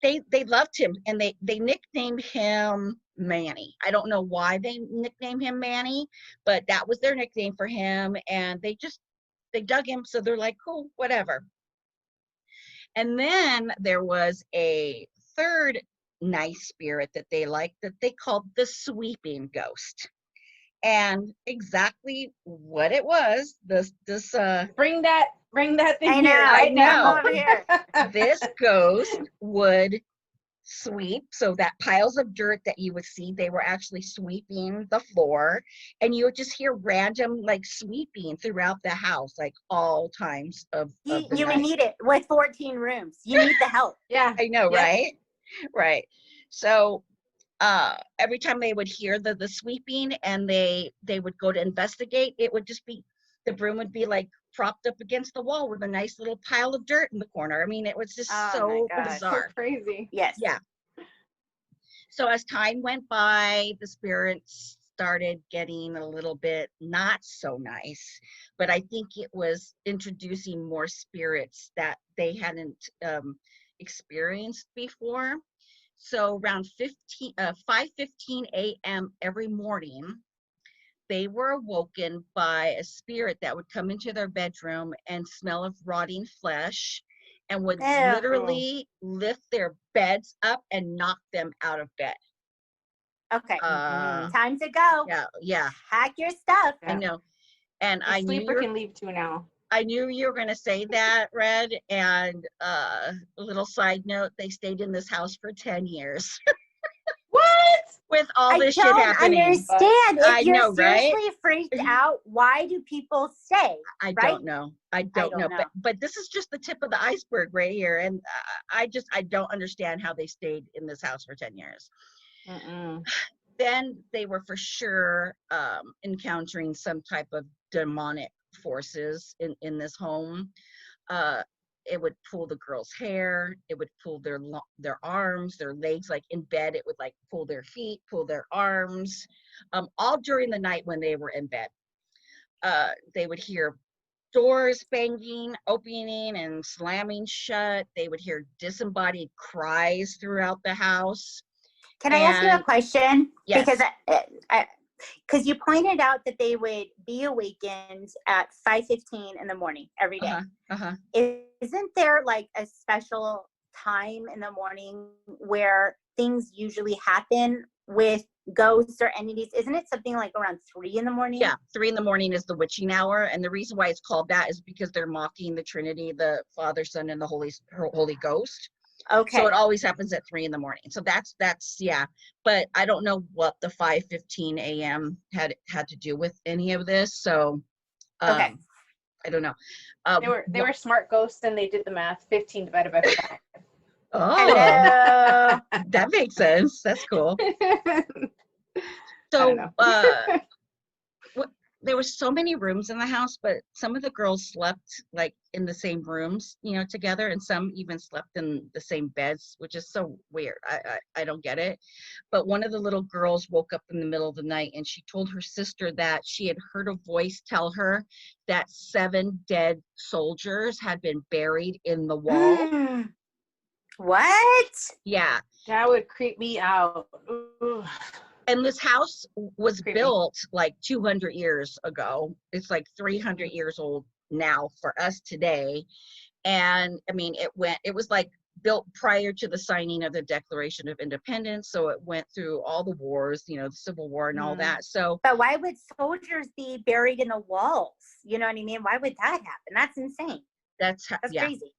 they loved him, and they nicknamed him Manny. I don't know why they nicknamed him Manny, but that was their nickname for him. And they dug him, so they're like, cool, whatever. And then there was a third nice spirit that they liked that they called the sweeping ghost. And exactly what it was, this bring that thing I know, here right now. Over here. This ghost would sweep, so that piles of dirt that you would see, they were actually sweeping the floor, and you would just hear random like sweeping throughout the house, like all times of the you night. would need it with 14 rooms. You need the help. Yeah, I know, yeah. right. So every time they would hear the sweeping and they would go to investigate, it would just be, the broom would be like propped up against the wall with a nice little pile of dirt in the corner. I mean, it was just so bizarre. So crazy. Yes. Yeah. So as time went by, the spirits started getting a little bit not so nice, but I think it was introducing more spirits that they hadn't experienced before. So around 5:15 a.m. every morning, they were awoken by a spirit that would come into their bedroom and smell of rotting flesh, and would literally lift their beds up and knock them out of bed. Okay. Time to go. Yeah. Pack your stuff. I know. And The sleeper can leave too now. I knew you were going to say that, Red. And a little side note, they stayed in this house for 10 years. What? With all this shit happening. I understand. If you're know, right? seriously freaked out, why do people stay? I don't know. I don't know. But this is just the tip of the iceberg right here. And I don't understand how they stayed in this house for 10 years. Then they were for sure encountering some type of demonic forces in this home. It would pull the girls' hair. It would pull their arms, their legs, like in bed. It would like pull their feet, pull their arms, all during the night when they were in bed. They would hear doors banging, opening, and slamming shut. They would hear disembodied cries throughout the house. Can I ask you a question? Yes. Because you pointed out that they would be awakened at 5:15 in the morning every day. Isn't there like a special time in the morning where things usually happen with ghosts or entities? Isn't it something like around 3 in the morning? Yeah, 3 in the morning is the witching hour. And the reason why it's called that is because they're mocking the Trinity, the Father, Son, and the Holy Ghost. Okay. So it always happens at 3 in the morning. So that's yeah. But I don't know what the 5:15 a.m. had to do with any of this. So okay. I don't know. They were smart ghosts, and they did the math. 15 divided by 5. Oh, hello. That makes sense. That's cool. So there were so many rooms in the house, but some of the girls slept like in the same rooms, you know, together, and some even slept in the same beds, which is so weird. I don't get it. But one of the little girls woke up in the middle of the night and she told her sister that she had heard a voice tell her that 7 dead soldiers had been buried in the wall. What? Yeah. That would creep me out. Ooh. And this house was Creepy. built like 200 years ago. It's like 300 years old now for us today. And I mean, it was like built prior to the signing of the Declaration of Independence. So it went through all the wars, you know, the Civil War and all that. So, but why would soldiers be buried in the walls? You know what I mean? Why would that happen? That's insane. That's crazy.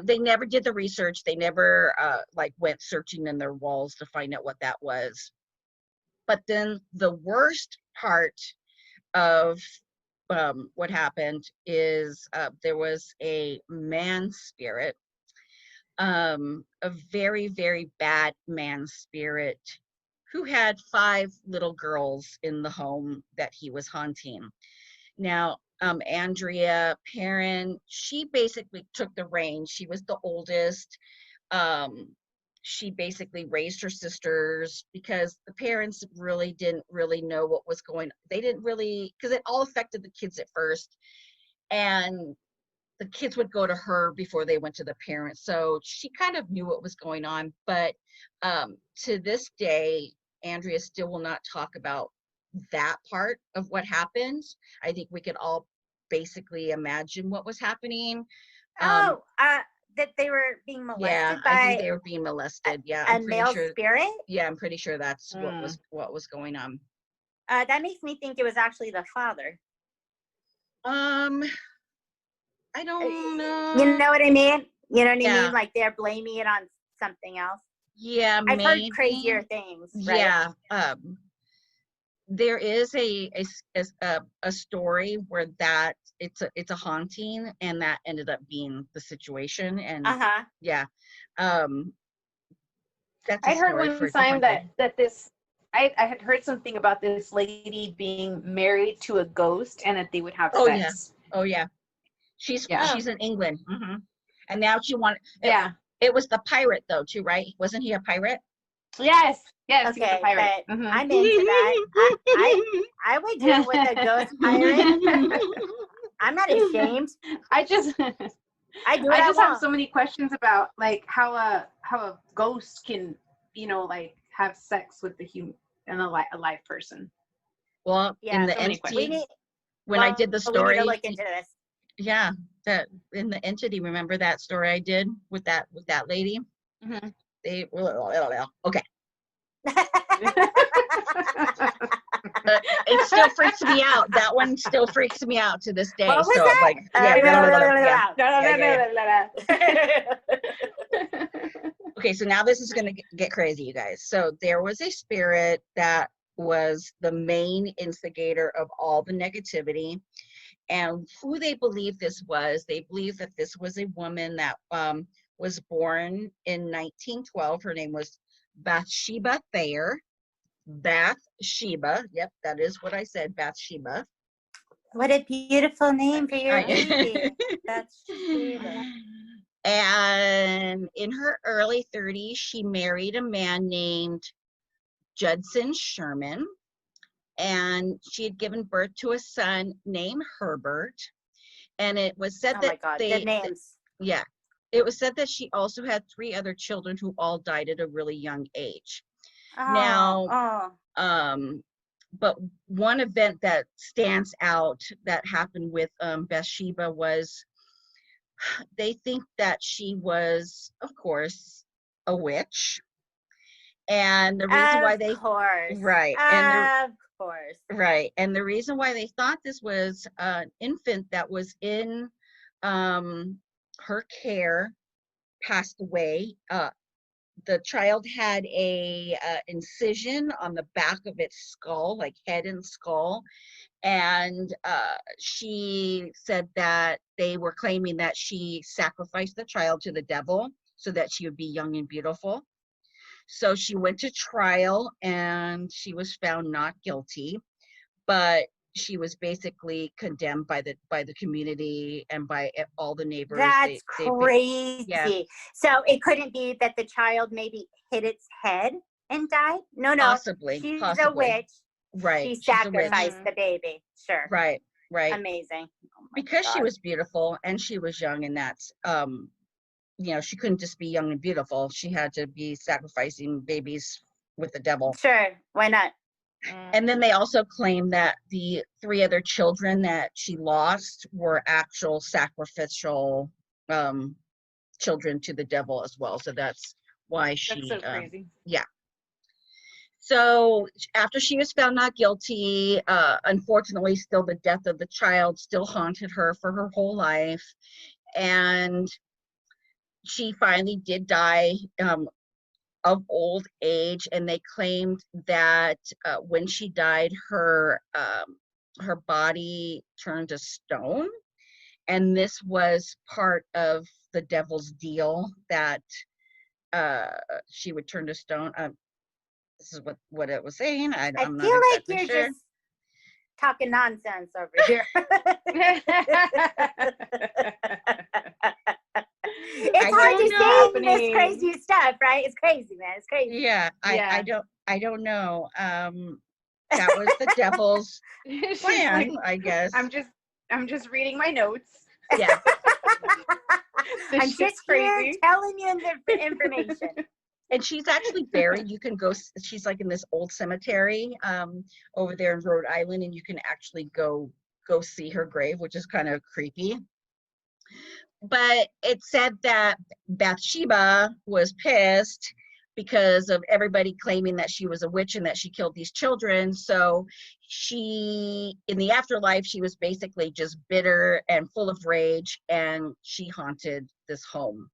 They never did the research. They never like went searching in their walls to find out what that was. But then the worst part of what happened is there was a man spirit, a very, very bad man spirit, who had 5 little girls in the home that he was haunting. Now, Andrea Perron, she basically took the reins. She was the oldest. She basically raised her sisters because the parents really didn't really know what was going on. They didn't really, because it all affected the kids at first. And the kids would go to her before they went to the parents. So she kind of knew what was going on. But to this day, Andrea still will not talk about that part of what happened. I think we could all basically imagine what was happening. That they were being molested by I think they were being molested. Yeah, a male spirit. Yeah, I'm pretty sure that's what was going on. That makes me think it was actually the father. I don't know. You know what I mean? You know what I mean? Like they're blaming it on something else. Yeah, I've heard crazier things. Right? Yeah. There is a story where that it's a haunting, and that ended up being the situation. And yeah, that's I heard one time that this I had heard something about this lady being married to a ghost and that they would have sex. Oh yeah, she's in England, and now she wanted. It was the pirate though too, right? Wasn't he a pirate? Yes. Okay, he's a pirate. But I'm into that. I would do it with a ghost pirate. I'm not ashamed. I just have so many questions about like how a ghost can, you know, like have sex with the human and a live person. Well, in the entity, I did the story, we need to look into this. Yeah, that in the entity. Remember that story I did with that lady? Mm-hmm. Okay. It still freaks me out. That one still freaks me out to this day. What was so that? like, Okay, so now this is going to get crazy, you guys. So there was a spirit that was the main instigator of all the negativity. And who they believe this was, they believe that this was a woman that was born in 1912. Her name was Bathsheba Thayer. Bathsheba. Yep, that is what I said, Bathsheba. What a beautiful name for your baby. Bathsheba. And in her early 30s, she married a man named Judson Sherman. And she had given birth to a son named Herbert. And it was said that good names. It was said that she also had 3 other children who all died at a really young age. But one event that stands out that happened with Bathsheba was they think that she was, of course, a witch. And the reason why they and the reason why they thought this was an infant that was in her care passed away. The child had a incision on the back of its skull, like head and skull, and she said that they were claiming that she sacrificed the child to the devil so that she would be young and beautiful. So she went to trial and she was found not guilty. But she was basically condemned by the community and by all the neighbors. That's They crazy. yeah. So it couldn't be that the child maybe hit its head and died? No, Possibly. she's a witch. Right. She She's a witch. sacrificed the baby. Sure. Right. Amazing. Oh my Because God. she was beautiful and she was young, and that's she couldn't just be young and beautiful. She had to be sacrificing babies with the devil. Sure. Why not? And then they also claim that the 3 other children that she lost were actual sacrificial children to the devil as well. So that's why she That's so crazy. yeah. So after she was found not guilty, unfortunately, still the death of the child still haunted her for her whole life. And she finally did die of old age. And they claimed that when she died, her body turned to stone. And this was part of the devil's deal, that she would turn to stone. This is what it was saying. I'm I not feel like exactly you're sure. just talking nonsense over here. It's hard to say this crazy stuff, right? It's crazy, man. It's crazy. Yeah, I don't know. That was the devil's plan, like, I guess. I'm just reading my notes. Yeah. I'm just here telling you the information. And she's actually buried. You can go, she's like in this old cemetery over there in Rhode Island, and you can actually go see her grave, which is kind of creepy. But it said that Bathsheba was pissed because of everybody claiming that she was a witch and that she killed these children. So she, in the afterlife, she was basically just bitter and full of rage, and she haunted this home.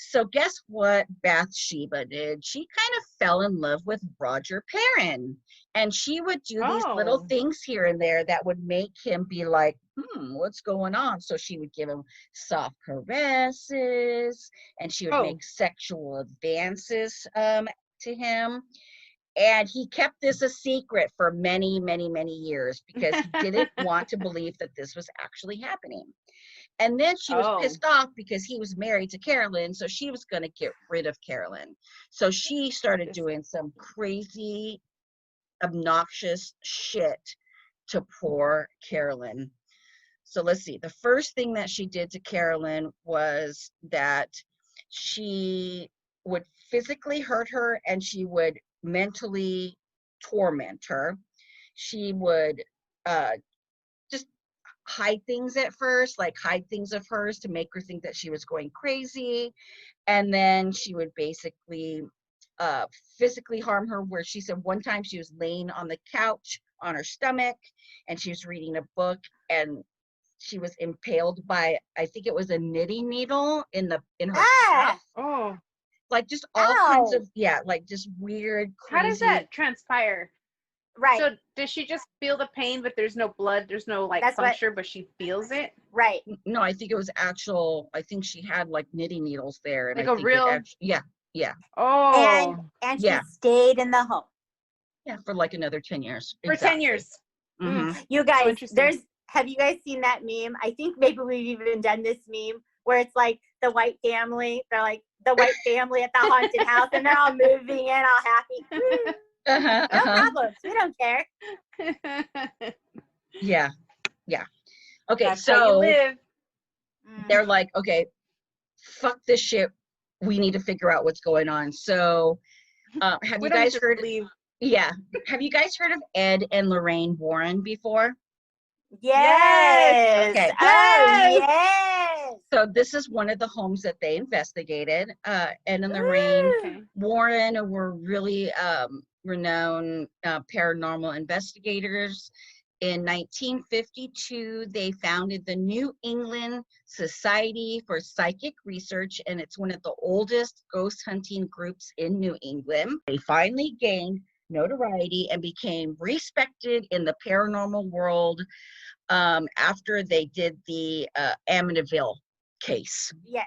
So guess what Bathsheba did? She kind of fell in love with Roger Perron. And she would do these little things here and there that would make him be like, what's going on? So she would give him soft caresses, and she would make sexual advances to him. And he kept this a secret for many, many, many years because he didn't want to believe that this was actually happening. And then she was pissed off because he was married to Carolyn, so she was going to get rid of Carolyn. So she started doing some crazy, obnoxious shit to poor Carolyn. So let's see. The first thing that she did to Carolyn was that she would physically hurt her, and she would mentally torment her. She would just hide things at first, like hide things of hers to make her think that she was going crazy. And then she would basically physically harm her, where she said one time she was laying on the couch on her stomach and she was reading a book, and she was impaled by, I think it was a knitting needle in her cuff. Like just all kinds of, like just weird, crazy. How does that transpire? Right. So does she just feel the pain, but there's no blood, there's no like puncture, but she feels it? Right. No, I think it was actual, I think she had like knitting needles there. And like I a think real? Yeah. Oh. And she stayed in the home. Yeah, for like another 10 years. For 10 years. Mm-hmm. You guys, have you guys seen that meme? I think maybe we've even done this meme where it's like the white family. They're like the white family at the haunted house, and they're all moving in, all happy. No problems. We don't care. Yeah. Okay, That's so how you live. They're like, okay, fuck this shit. We need to figure out what's going on. So have you guys heard? Yeah. Have you guys heard of Ed and Lorraine Warren before? Yes. Okay. Oh, yes. So this is one of the homes that they investigated. Ed and Lorraine Warren were really renowned paranormal investigators. In 1952, they founded the New England Society for Psychic Research, and it's one of the oldest ghost hunting groups in New England. They finally gained notoriety and became respected in the paranormal world after they did the Amityville case. Yes.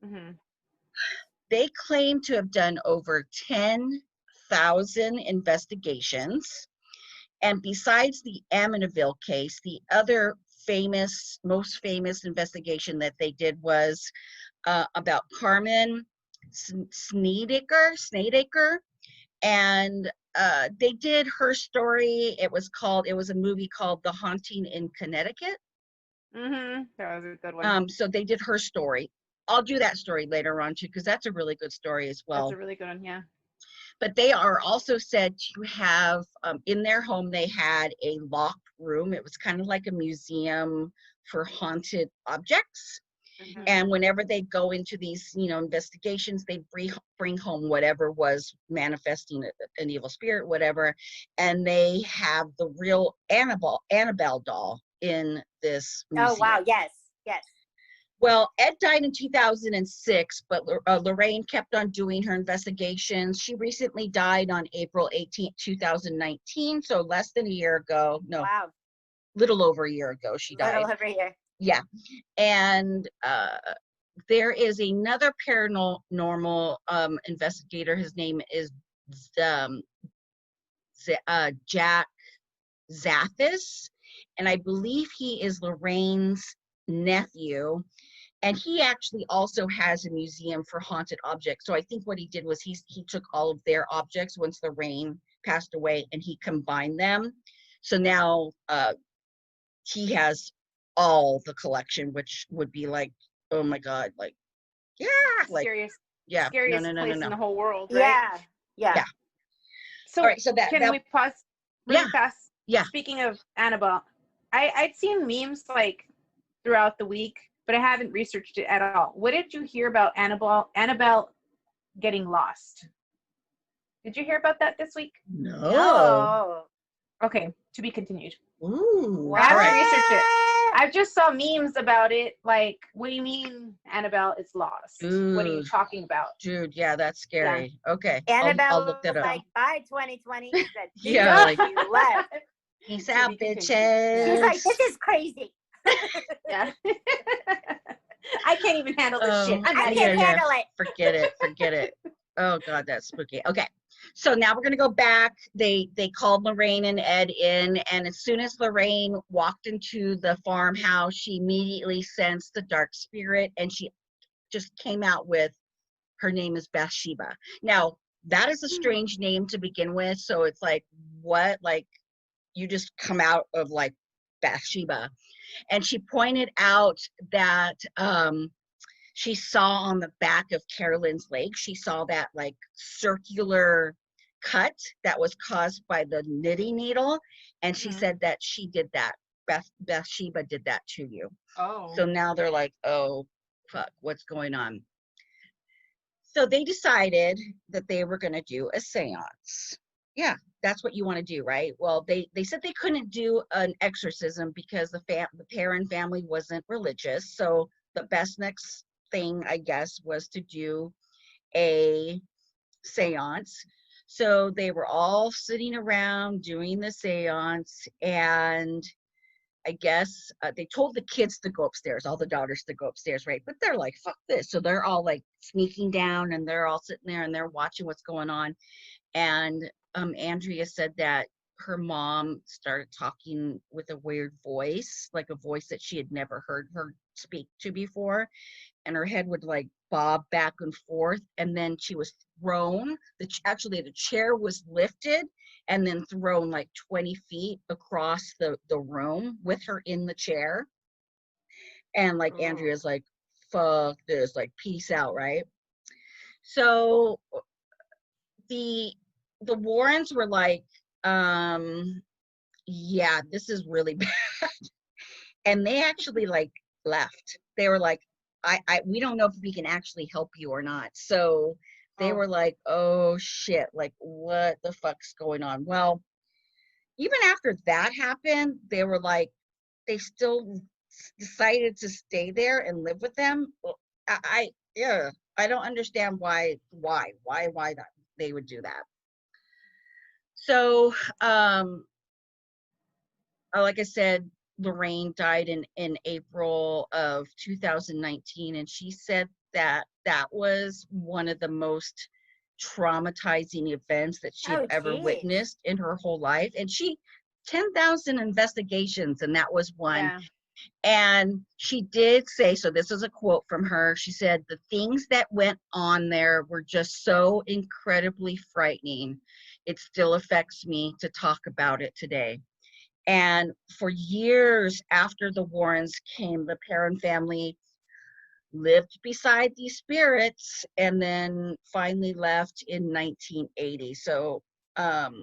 Mm-hmm. They claim to have done over 10,000 investigations, And besides the Amityville case, the other most famous investigation that they did was about Carmen Snedeker, and they did her story. It was a movie called The Haunting in Connecticut. That was a good one. So they did her story. I'll do that story later on too, because that's a really good story as well. That's a really good one, yeah. But they are also said to have, in their home, they had a locked room. It was kind of like a museum for haunted objects. And whenever they go into these, investigations, they bring home whatever was manifesting an evil spirit, whatever. And they have the real Annabelle doll in this museum. Oh, wow. Yes. Yes. Well, Ed died in 2006, but Lorraine kept on doing her investigations. She recently died on April 18th, 2019, so less than a year ago. No, wow. Little over a year ago she died. Little over a year. Yeah. And there is another paranormal investigator. His name is Jack Zathis, and I believe he is Lorraine's nephew. And he actually also has a museum for haunted objects. So I think what he did was he took all of their objects once Lorraine passed away, and he combined them. So now he has all the collection, which would be like, oh my God, like, yeah, like, Scariest yeah, place no. in the whole world, right? Yeah. So, all right, so can we pause really fast? Yeah. Speaking of Annabelle, I'd seen memes like throughout the week, but I haven't researched it at all. What did you hear about Annabelle getting lost? Did you hear about that this week? No. Okay, to be continued. Ooh. I haven't All right. researched it. I just saw memes about it. Like, what do you mean Annabelle is lost? What are you talking about? Dude, yeah, that's scary. Yeah. Okay. Annabelle I'll look that was up. like, bye 2020. She said, yeah, like, you left. Peace out, bitches. She's like, this is crazy. Yeah. I can't even handle this shit. I can't handle it. Forget it. Oh God, that's spooky. Okay. So now we're gonna go back. They called Lorraine and Ed in, and as soon as Lorraine walked into the farmhouse, she immediately sensed the dark spirit, and she just came out with, her name is Bathsheba. Now, that is a strange name to begin with, so it's like, what? Like, you just come out of like Bathsheba. And she pointed out that she saw on the back of Carolyn's leg, she saw that like circular cut that was caused by the knitting needle. And she said that she did that. Bathsheba did that to you. Oh. So now they're like, oh, fuck, what's going on? So they decided that they were going to do a seance. Yeah, that's what you want to do, right? Well, they said they couldn't do an exorcism because the Perron family wasn't religious. So the best next thing, I guess, was to do a seance. So they were all sitting around doing the seance, and I guess they told the kids to go upstairs, all the daughters to go upstairs, right? But they're like, fuck this. So they're all like sneaking down, and they're all sitting there and they're watching what's going on. And Andrea said that her mom started talking with a weird voice, like a voice that she had never heard her speak to before. And her head would like bob back and forth. And then she was thrown. Actually, the chair was lifted and then thrown like 20 feet across the room with her in the chair. And like Andrea's like, fuck this, like, peace out, right? So the Warrens were like, yeah, this is really bad. And they actually like left. They were like, we don't know if we can actually help you or not. So they were like, oh shit, like what the fuck's going on? Well, even after that happened, they were like, they still decided to stay there and live with them. I don't understand why that they would do that. So, like I said, Lorraine died in April of 2019, and she said that was one of the most traumatizing events that she had ever witnessed in her whole life. And she 10,000 investigations, and that was one. Yeah. And she did say, so this is a quote from her. She said, the things that went on there were just so incredibly frightening. It still affects me to talk about it today. And for years after the Warrens came, the Perron family lived beside these spirits and then finally left in 1980. So, That's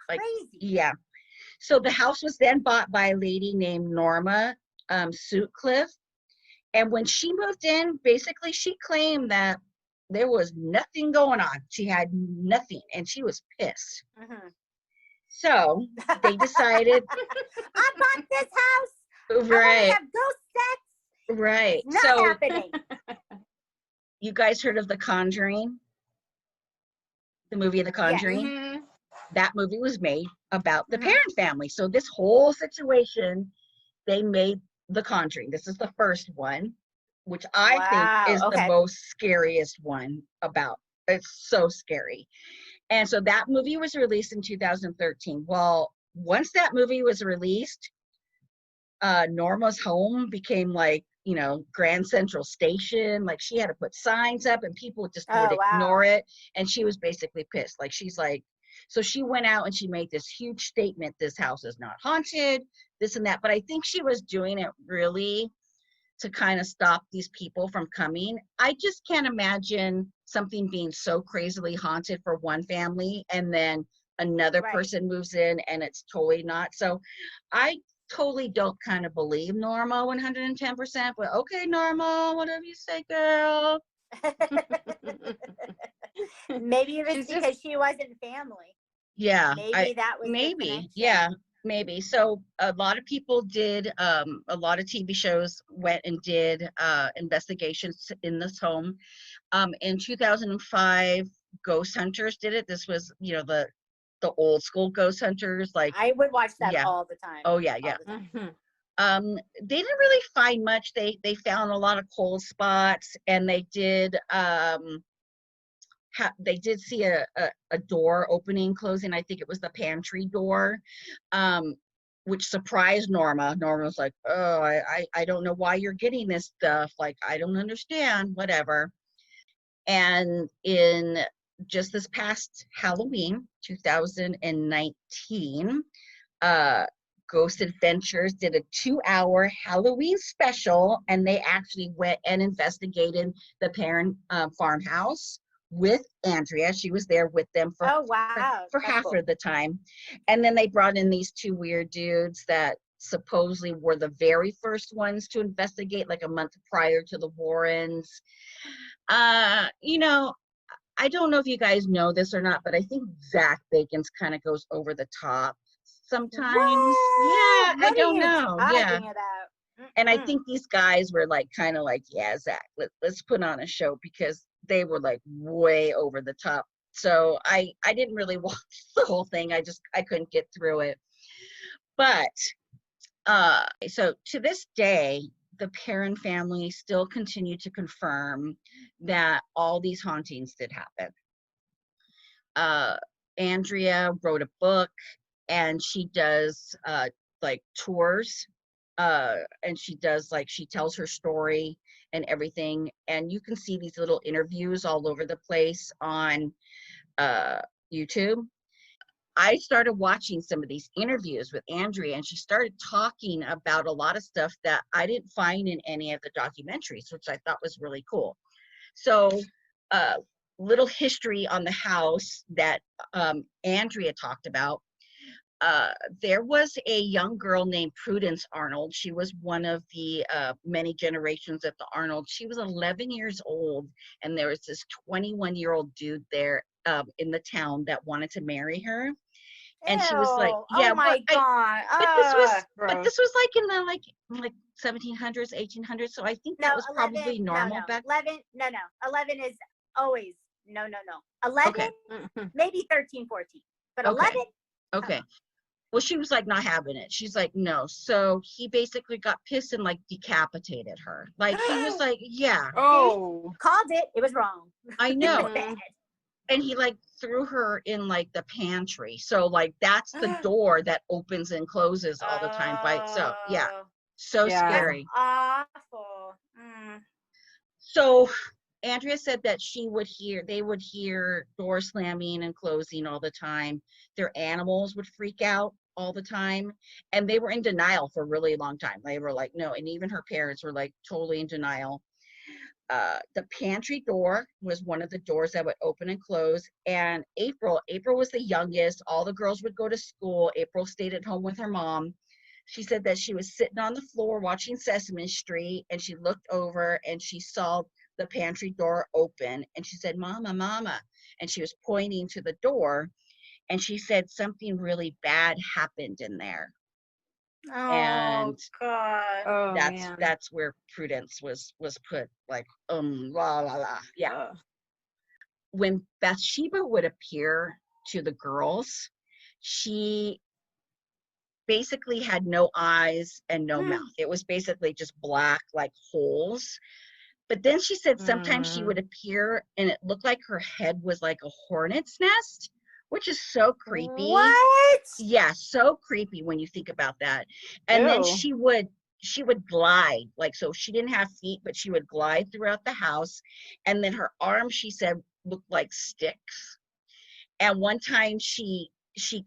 like, crazy. yeah. So the house was then bought by a lady named Norma Sutcliffe. And when she moved in, basically she claimed that there was nothing going on. She had nothing, and she was pissed. Mhm. So they decided, I bought this house. I want to right, have ghost sex. right. Not So happening. you guys heard of The Conjuring? The movie The Conjuring? Mhm. That movie was made about the Mhm. Perron family. So this whole situation, they made The Conjuring. This is the first one, which I think is the Okay. most scariest one about. It's so scary. And so that movie was released in 2013. Well, once that movie was released, Norma's home became like, Grand Central Station. Like she had to put signs up and people just would Oh, ignore wow. it. And she was basically pissed. Like she's like, so she went out and she made this huge statement, this house is not haunted, this and that. But I think she was doing it really to kind of stop these people from coming. I just can't imagine something being so crazily haunted for one family and then another Right. person moves in and it's totally not. So I totally don't kind of believe Norma 110%, but okay, Norma, whatever you say, girl. Maybe it was She's because she wasn't family. Yeah, Maybe that was the maybe, connection. yeah, maybe. So a lot of people did, a lot of TV shows went and did investigations in this home. In 2005, Ghost Hunters did it. This was, the old school Ghost Hunters, like, I would watch that yeah. all the time. Oh yeah, All yeah. the time. They didn't really find much. They found a lot of cold spots, and they did they did see a door opening, closing. I think it was the pantry door, which surprised Norma. Norma was like, oh, I don't know why you're getting this stuff. Like, I don't understand, whatever. And in just this past Halloween, 2019, Ghost Adventures did a 2-hour Halloween special, and they actually went and investigated the Perron farmhouse with Andrea. She was there with them for wow. for That's half cool. of the time. And then they brought in these two weird dudes that supposedly were the very first ones to investigate, like a month prior to the Warrens. I don't know if you guys know this or not, but I think Zach Bacon's kind of goes over the top sometimes. What? Yeah, I What are don't you know. Yeah. talking about? And I Mm-mm. think these guys were like, kind of like, yeah, Zach, let's put on a show, because they were like way over the top. So I didn't really watch the whole thing. I couldn't get through it. But so to this day, the Perron family still continue to confirm that all these hauntings did happen. Andrea wrote a book, and she does like tours, and she tells her story and everything, and you can see these little interviews all over the place on YouTube. I started watching some of these interviews with Andrea, and she started talking about a lot of stuff that I didn't find in any of the documentaries, which I thought was really cool. So, little history on the house that Andrea talked about. There was a young girl named Prudence Arnold. She was one of the many generations of the Arnold. She was 11 years old, and there was this 21-year-old dude there in the town that wanted to marry her. And she was like, Ew. yeah, Oh my God. but this was like in the like 1700s, 1800s. So I think that was 11, probably normal back. 11, no. 11 is always, no. 11, Okay. maybe 13, 14. But Okay. 11? Okay. Well, she was like not having it. She's like, no. So he basically got pissed and like decapitated her. Like he was like, yeah. Oh. Called it. It was wrong. I know. Bad. and he like threw her in like the pantry. So like that's the door that opens and closes all the time by itself. Yeah. Oh, So Yeah. that's scary. awful. So Andrea said that they would hear doors slamming and closing all the time. Their animals would freak out all the time. And they were in denial for a really long time. They were like, no. And even her parents were like totally in denial. The pantry door was one of the doors that would open and close. And April was the youngest. All the girls would go to school. April stayed at home with her mom. She said that she was sitting on the floor watching Sesame Street, and she looked over and she saw the pantry door open, and she said, "Mama, Mama," and she was pointing to the door, and she said something really bad happened in there. Oh, And God. Oh man. that's where Prudence was put, like, la la la. Yeah. When Bathsheba would appear to the girls, she basically had no eyes and no mouth. It was basically just black, like holes. But then she said sometimes she would appear and it looked like her head was like a hornet's nest, which is so creepy. What? Yeah, so creepy when you think about that. And then she would glide, like, so she didn't have feet, but she would glide throughout the house. And then her arms, she said, looked like sticks. And one time she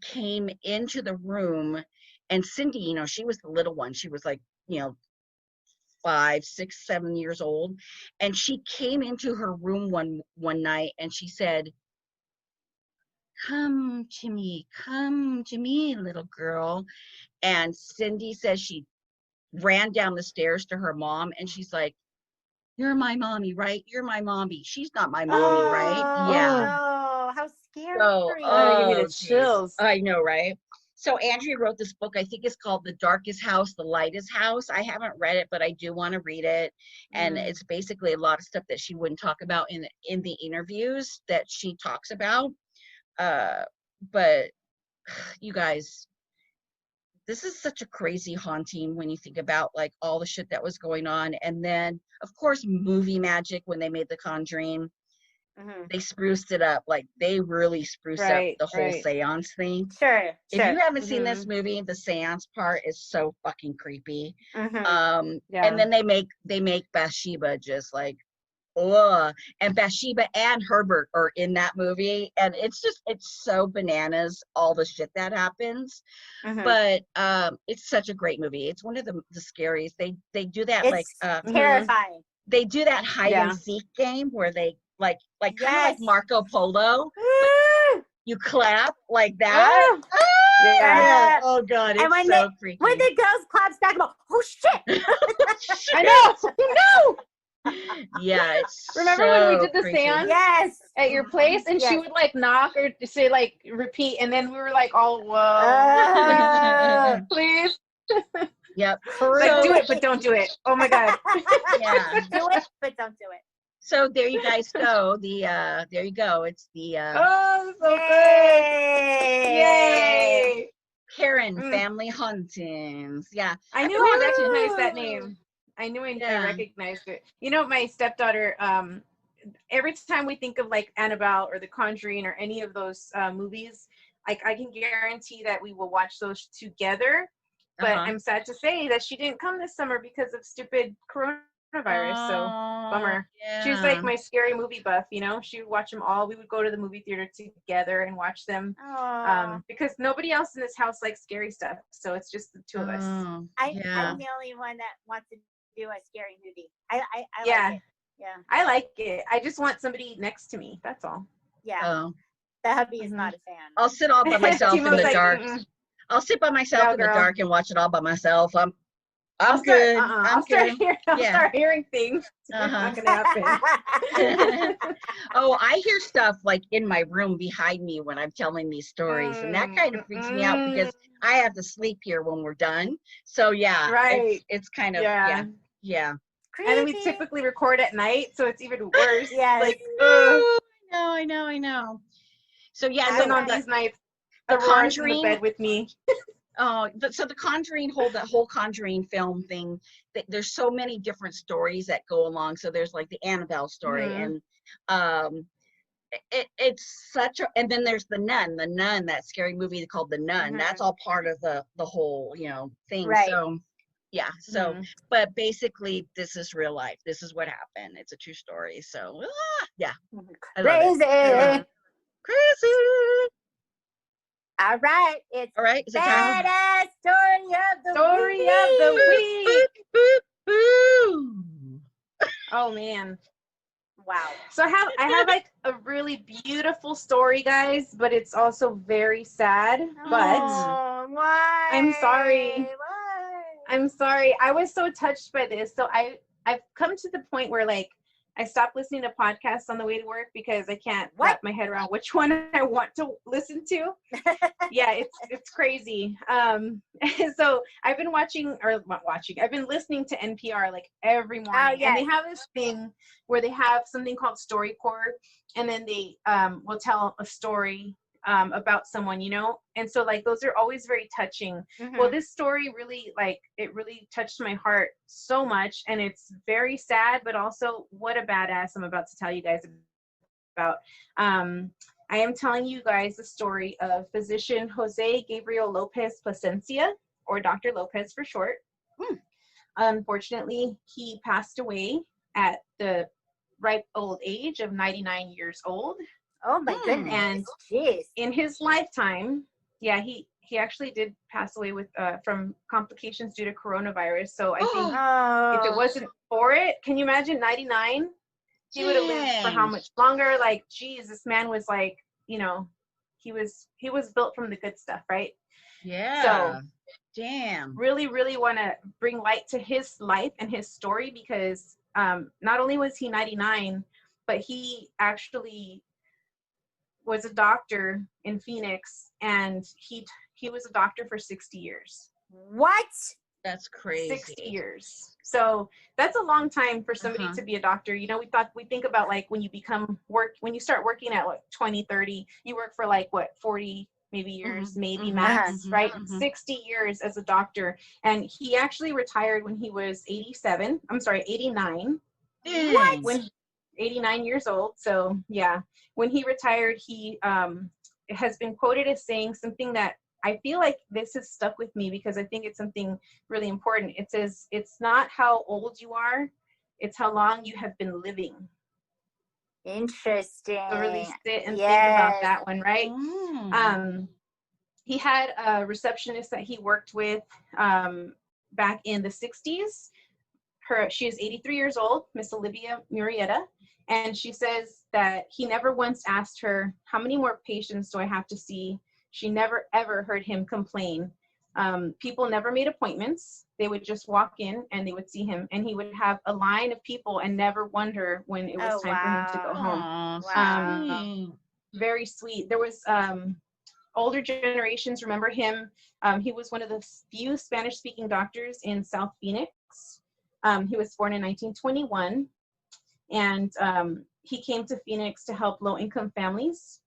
came into the room, and Cindy, you know, she was the little one. She was like, you know, 5, 6, 7 years old. And she came into her room one night and she said, come to me, little girl. And Cindy says she ran down the stairs to her mom, and she's like, "You're my mommy, right? You're my mommy." She's not my mommy, right? Yeah. Oh, how scary. So, Give me the geez. chills. I know, right? So Andrea wrote this book. I think it's called The Darkest House, The Lightest House. I haven't read it, but I do want to read it. And it's basically a lot of stuff that she wouldn't talk about in the interviews that she talks about. But you guys, this is such a crazy haunting when you think about like all the shit that was going on. And then of course, movie magic, when they made The Conjuring, they spruced it up. Like they really spruced up the whole seance thing. Sure. If you haven't seen this movie, the seance part is so fucking creepy. And then they make Bathsheba just like, ugh. And Bathsheba and Herbert are in that movie, and it's so bananas, all the shit that happens. But it's such a great movie. It's one of the scariest. They do that, it's like terrifying. They do that hide and seek game where they like kind of like Marco Polo. You clap like that. Yeah. Oh god, it's and so freaky. When the girls claps back, I'm like, oh shit! I know. No. Yeah, it's remember so when we did the creepy. seance? Yes. At your place, and she would like knock or say like repeat, and then we were like, "Oh, whoa, please." Yep. Like, do it, but don't do it. Oh my god. Yeah. Do it, but don't do it. So there you guys go. There you go. It's the Oh, so Yay! Yay! Perron Family Hauntings. Yeah. I knew I recognized that name. I knew I recognized it. You know, my stepdaughter, every time we think of like Annabelle or The Conjuring or any of those movies, like I can guarantee that we will watch those together. But I'm sad to say that she didn't come this summer because of stupid coronavirus. So bummer. Yeah. She was like my scary movie buff, you know. She would watch them all. We would go to the movie theater together and watch them. Because nobody else in this house likes scary stuff. So it's just the two of us. I'm the only one that wants to do a scary movie. I like it. Yeah. I like it. I just want somebody next to me. That's all. Yeah. The hubby is not a fan. I'll sit all by myself in the dark. I'll sit by myself in the dark and watch it all by myself. I'm good. I'll start hearing things. It's not gonna happen. Oh, I hear stuff like in my room behind me when I'm telling these stories, and that kind of freaks me out because I have to sleep here when we're done. So yeah, it's kind of yeah. And then we typically record at night, so it's even worse. Yeah, like I know. So yeah, so on these nights, The Conjuring in the bed with me. So the Conjuring, the whole Conjuring film thing, there's so many different stories that go along. So there's like the Annabelle story, and it's such a, and then there's the nun, that scary movie called The Nun. That's all part of the whole, thing. Right. So yeah. So, but basically this is real life. This is what happened. It's a true story. So yeah. I love it. Crazy. All right. It's All right. Is it time? badass story of the Story week. of the week. Boop, boop, boop. Oh man. Wow. So I have like a really beautiful story, guys, but it's also very sad. But Oh, why? I'm sorry. Why? I'm sorry. I was so touched by this. So I've come to the point where like I stopped listening to podcasts on the way to work because I can't wrap my head around which one I want to listen to. Yeah, it's crazy. So I've been I've been listening to NPR like every morning. Oh, yes. And they have this thing where they have something called StoryCorps, and then they will tell a story about someone, and so like those are always very touching. Well, this story really really touched my heart so much, and it's very sad, but also what a badass I'm about to tell you guys about. I am telling you guys the story of physician Jose Gabriel Lopez Plasencia, or Dr. Lopez for short. Unfortunately, he passed away at the ripe old age of 99 years old. Oh my goodness. And jeez. In his lifetime, yeah, he actually did pass away with from complications due to coronavirus. So I think if it wasn't for it, can you imagine 99? He would have lived for how much longer? Like, geez, this man was like, he was built from the good stuff, right? Yeah. So damn. Really, really want to bring light to his life and his story, because not only was he 99, but he actually was a doctor in Phoenix, and he was a doctor for 60 years. What? That's crazy. 60 years. So that's a long time for somebody to be a doctor. We think about like when you start working at like 20, 30, you work for like 40 maybe years, maybe max, right? 60 years as a doctor. And he actually retired when he was 89. What? When 89 years old. So yeah, when he retired, he has been quoted as saying something that I feel like this has stuck with me, because I think it's something really important. It says, it's not how old you are, it's how long you have been living. Interesting. So really sit and think about that one, right? He had a receptionist that he worked with back in the 60s. She is 83 years old, Miss Olivia Murrieta, and she says that he never once asked her, how many more patients do I have to see? She never, ever heard him complain. People never made appointments. They would just walk in and they would see him, and he would have a line of people and never wonder when it was time for him to go home. Wow. Very sweet. There was older generations remember him. He was one of the few Spanish-speaking doctors in South Phoenix. He was born in 1921, and he came to Phoenix to help low-income families.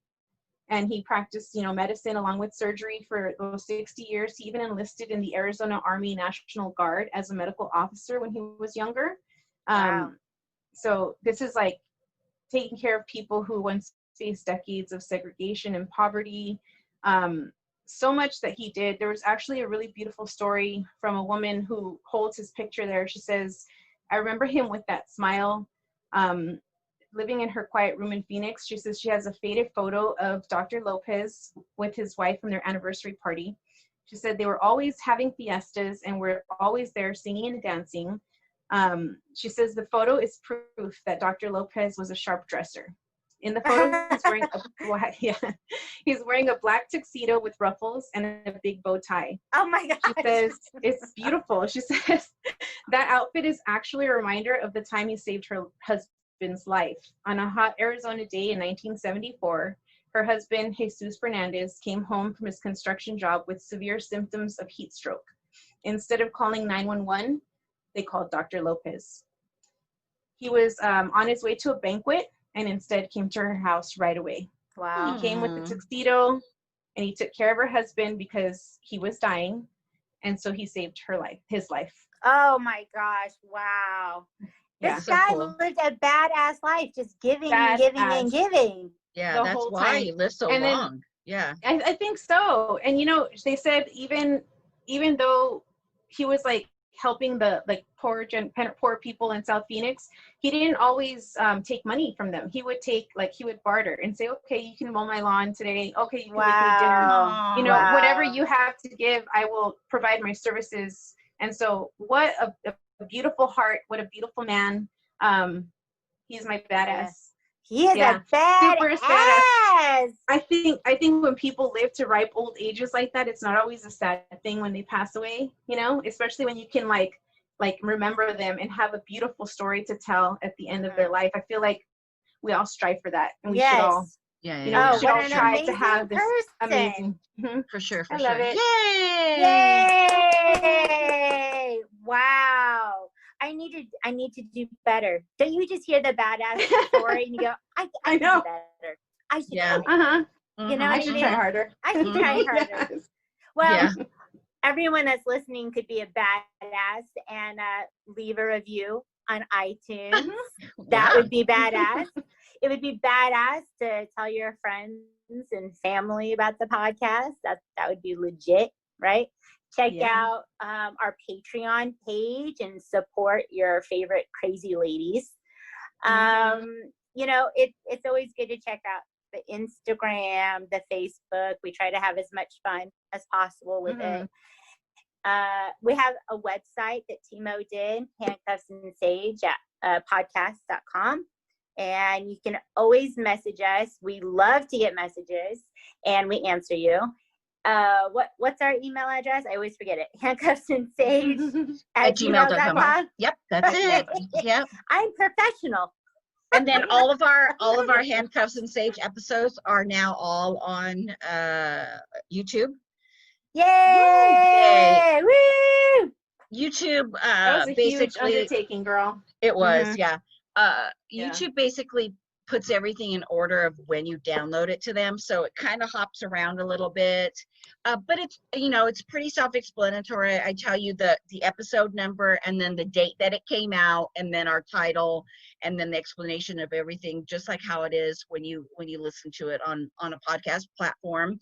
And he practiced, medicine along with surgery for those 60 years. He even enlisted in the Arizona Army National Guard as a medical officer when he was younger. Wow. So this is like taking care of people who once faced decades of segregation and poverty. So much that he did. There was actually a really beautiful story from a woman who holds his picture there. She says, I remember him with that smile. Living in her quiet room in Phoenix, she says she has a faded photo of Dr. Lopez with his wife from their anniversary party. She said they were always having fiestas and were always there singing and dancing. She says the photo is proof that Dr. Lopez was a sharp dresser. In the photo, he's wearing a black tuxedo with ruffles and a big bow tie. Oh my gosh. She says it's beautiful. She says that outfit is actually a reminder of the time he saved her husband's life. On a hot Arizona day in 1974, her husband, Jesus Fernandez, came home from his construction job with severe symptoms of heat stroke. Instead of calling 911, they called Dr. Lopez. He was on his way to a banquet and instead came to her house right away. Wow. He came with the tuxedo and he took care of her husband because he was dying. And so he saved his life. Oh my gosh. Wow. Yeah, This so guy cool. lived a badass life, just giving and giving and giving. Yeah, the that's whole why time. he lived so And then long. Yeah. I think so. And they said even though he was like helping the like poor people in South Phoenix, he didn't always take money from them. He would barter and say, okay, you can mow my lawn today. Okay, you can make me dinner. Wow. Whatever you have to give, I will provide my services. And so what a beautiful heart, what a beautiful man. He's my badass. He is Yeah. a badass. Super badass. I think when people live to ripe old ages like that, it's not always a sad thing when they pass away, especially when you can like remember them and have a beautiful story to tell at the end of their life. I feel like we all strive for that, and we should all Yeah. we should all try to have this amazing. For sure. I love it. Yay! Wow. I need to do better. Don't you just hear the badass story and you go, I can know. do better. I should Yeah. try. You know I what I should mean? try harder. I should try harder. Yes. Well, everyone that's listening could be a badass and leave a review on iTunes. That would be badass. It would be badass to tell your friends and family about the podcast. That would be legit, right? Check out our Patreon page and support your favorite crazy ladies. It's always good to check out the Instagram, the Facebook. We try to have as much fun as possible with it. We have a website that Timo did, Handcuffs and Sage at podcast.com. And you can always message us. We love to get messages and we answer you. What's our email address? I always forget it. handcuffsandsage at gmail.com. Yep, that's it. Yep. I'm professional. And then all of our Handcuffs and Sage episodes are now all on YouTube. Yay! Woo! YouTube that was a basically huge undertaking, girl. It was, YouTube basically puts everything in order of when you download it to them, so it kind of hops around a little bit, but it's pretty self-explanatory. I tell you the episode number and then the date that it came out and then our title and then the explanation of everything, just like how it is when you listen to it on a podcast platform.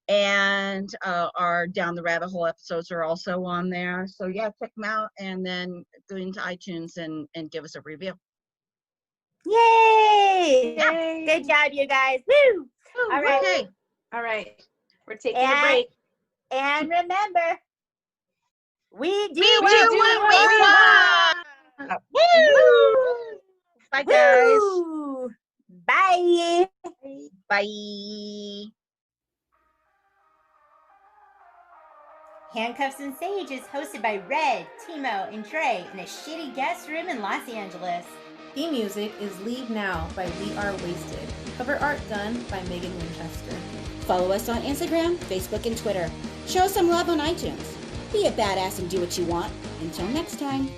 And our Down the Rabbit Hole episodes are also on there, so check them out and then go into iTunes and give us a review. Yay! Yay! Good job, you guys. Woo! All right. Okay. All right. We're taking a break. And remember, we do what we want. Woo! Bye, guys. Woo! Bye. Bye. Handcuffs and Sage is hosted by Red, Timo, and Trey in a shitty guest room in Los Angeles. Theme music is Leave Now by We Are Wasted. Cover art done by Megan Winchester. Follow us on Instagram, Facebook, and Twitter. Show us some love on iTunes. Be a badass and do what you want. Until next time.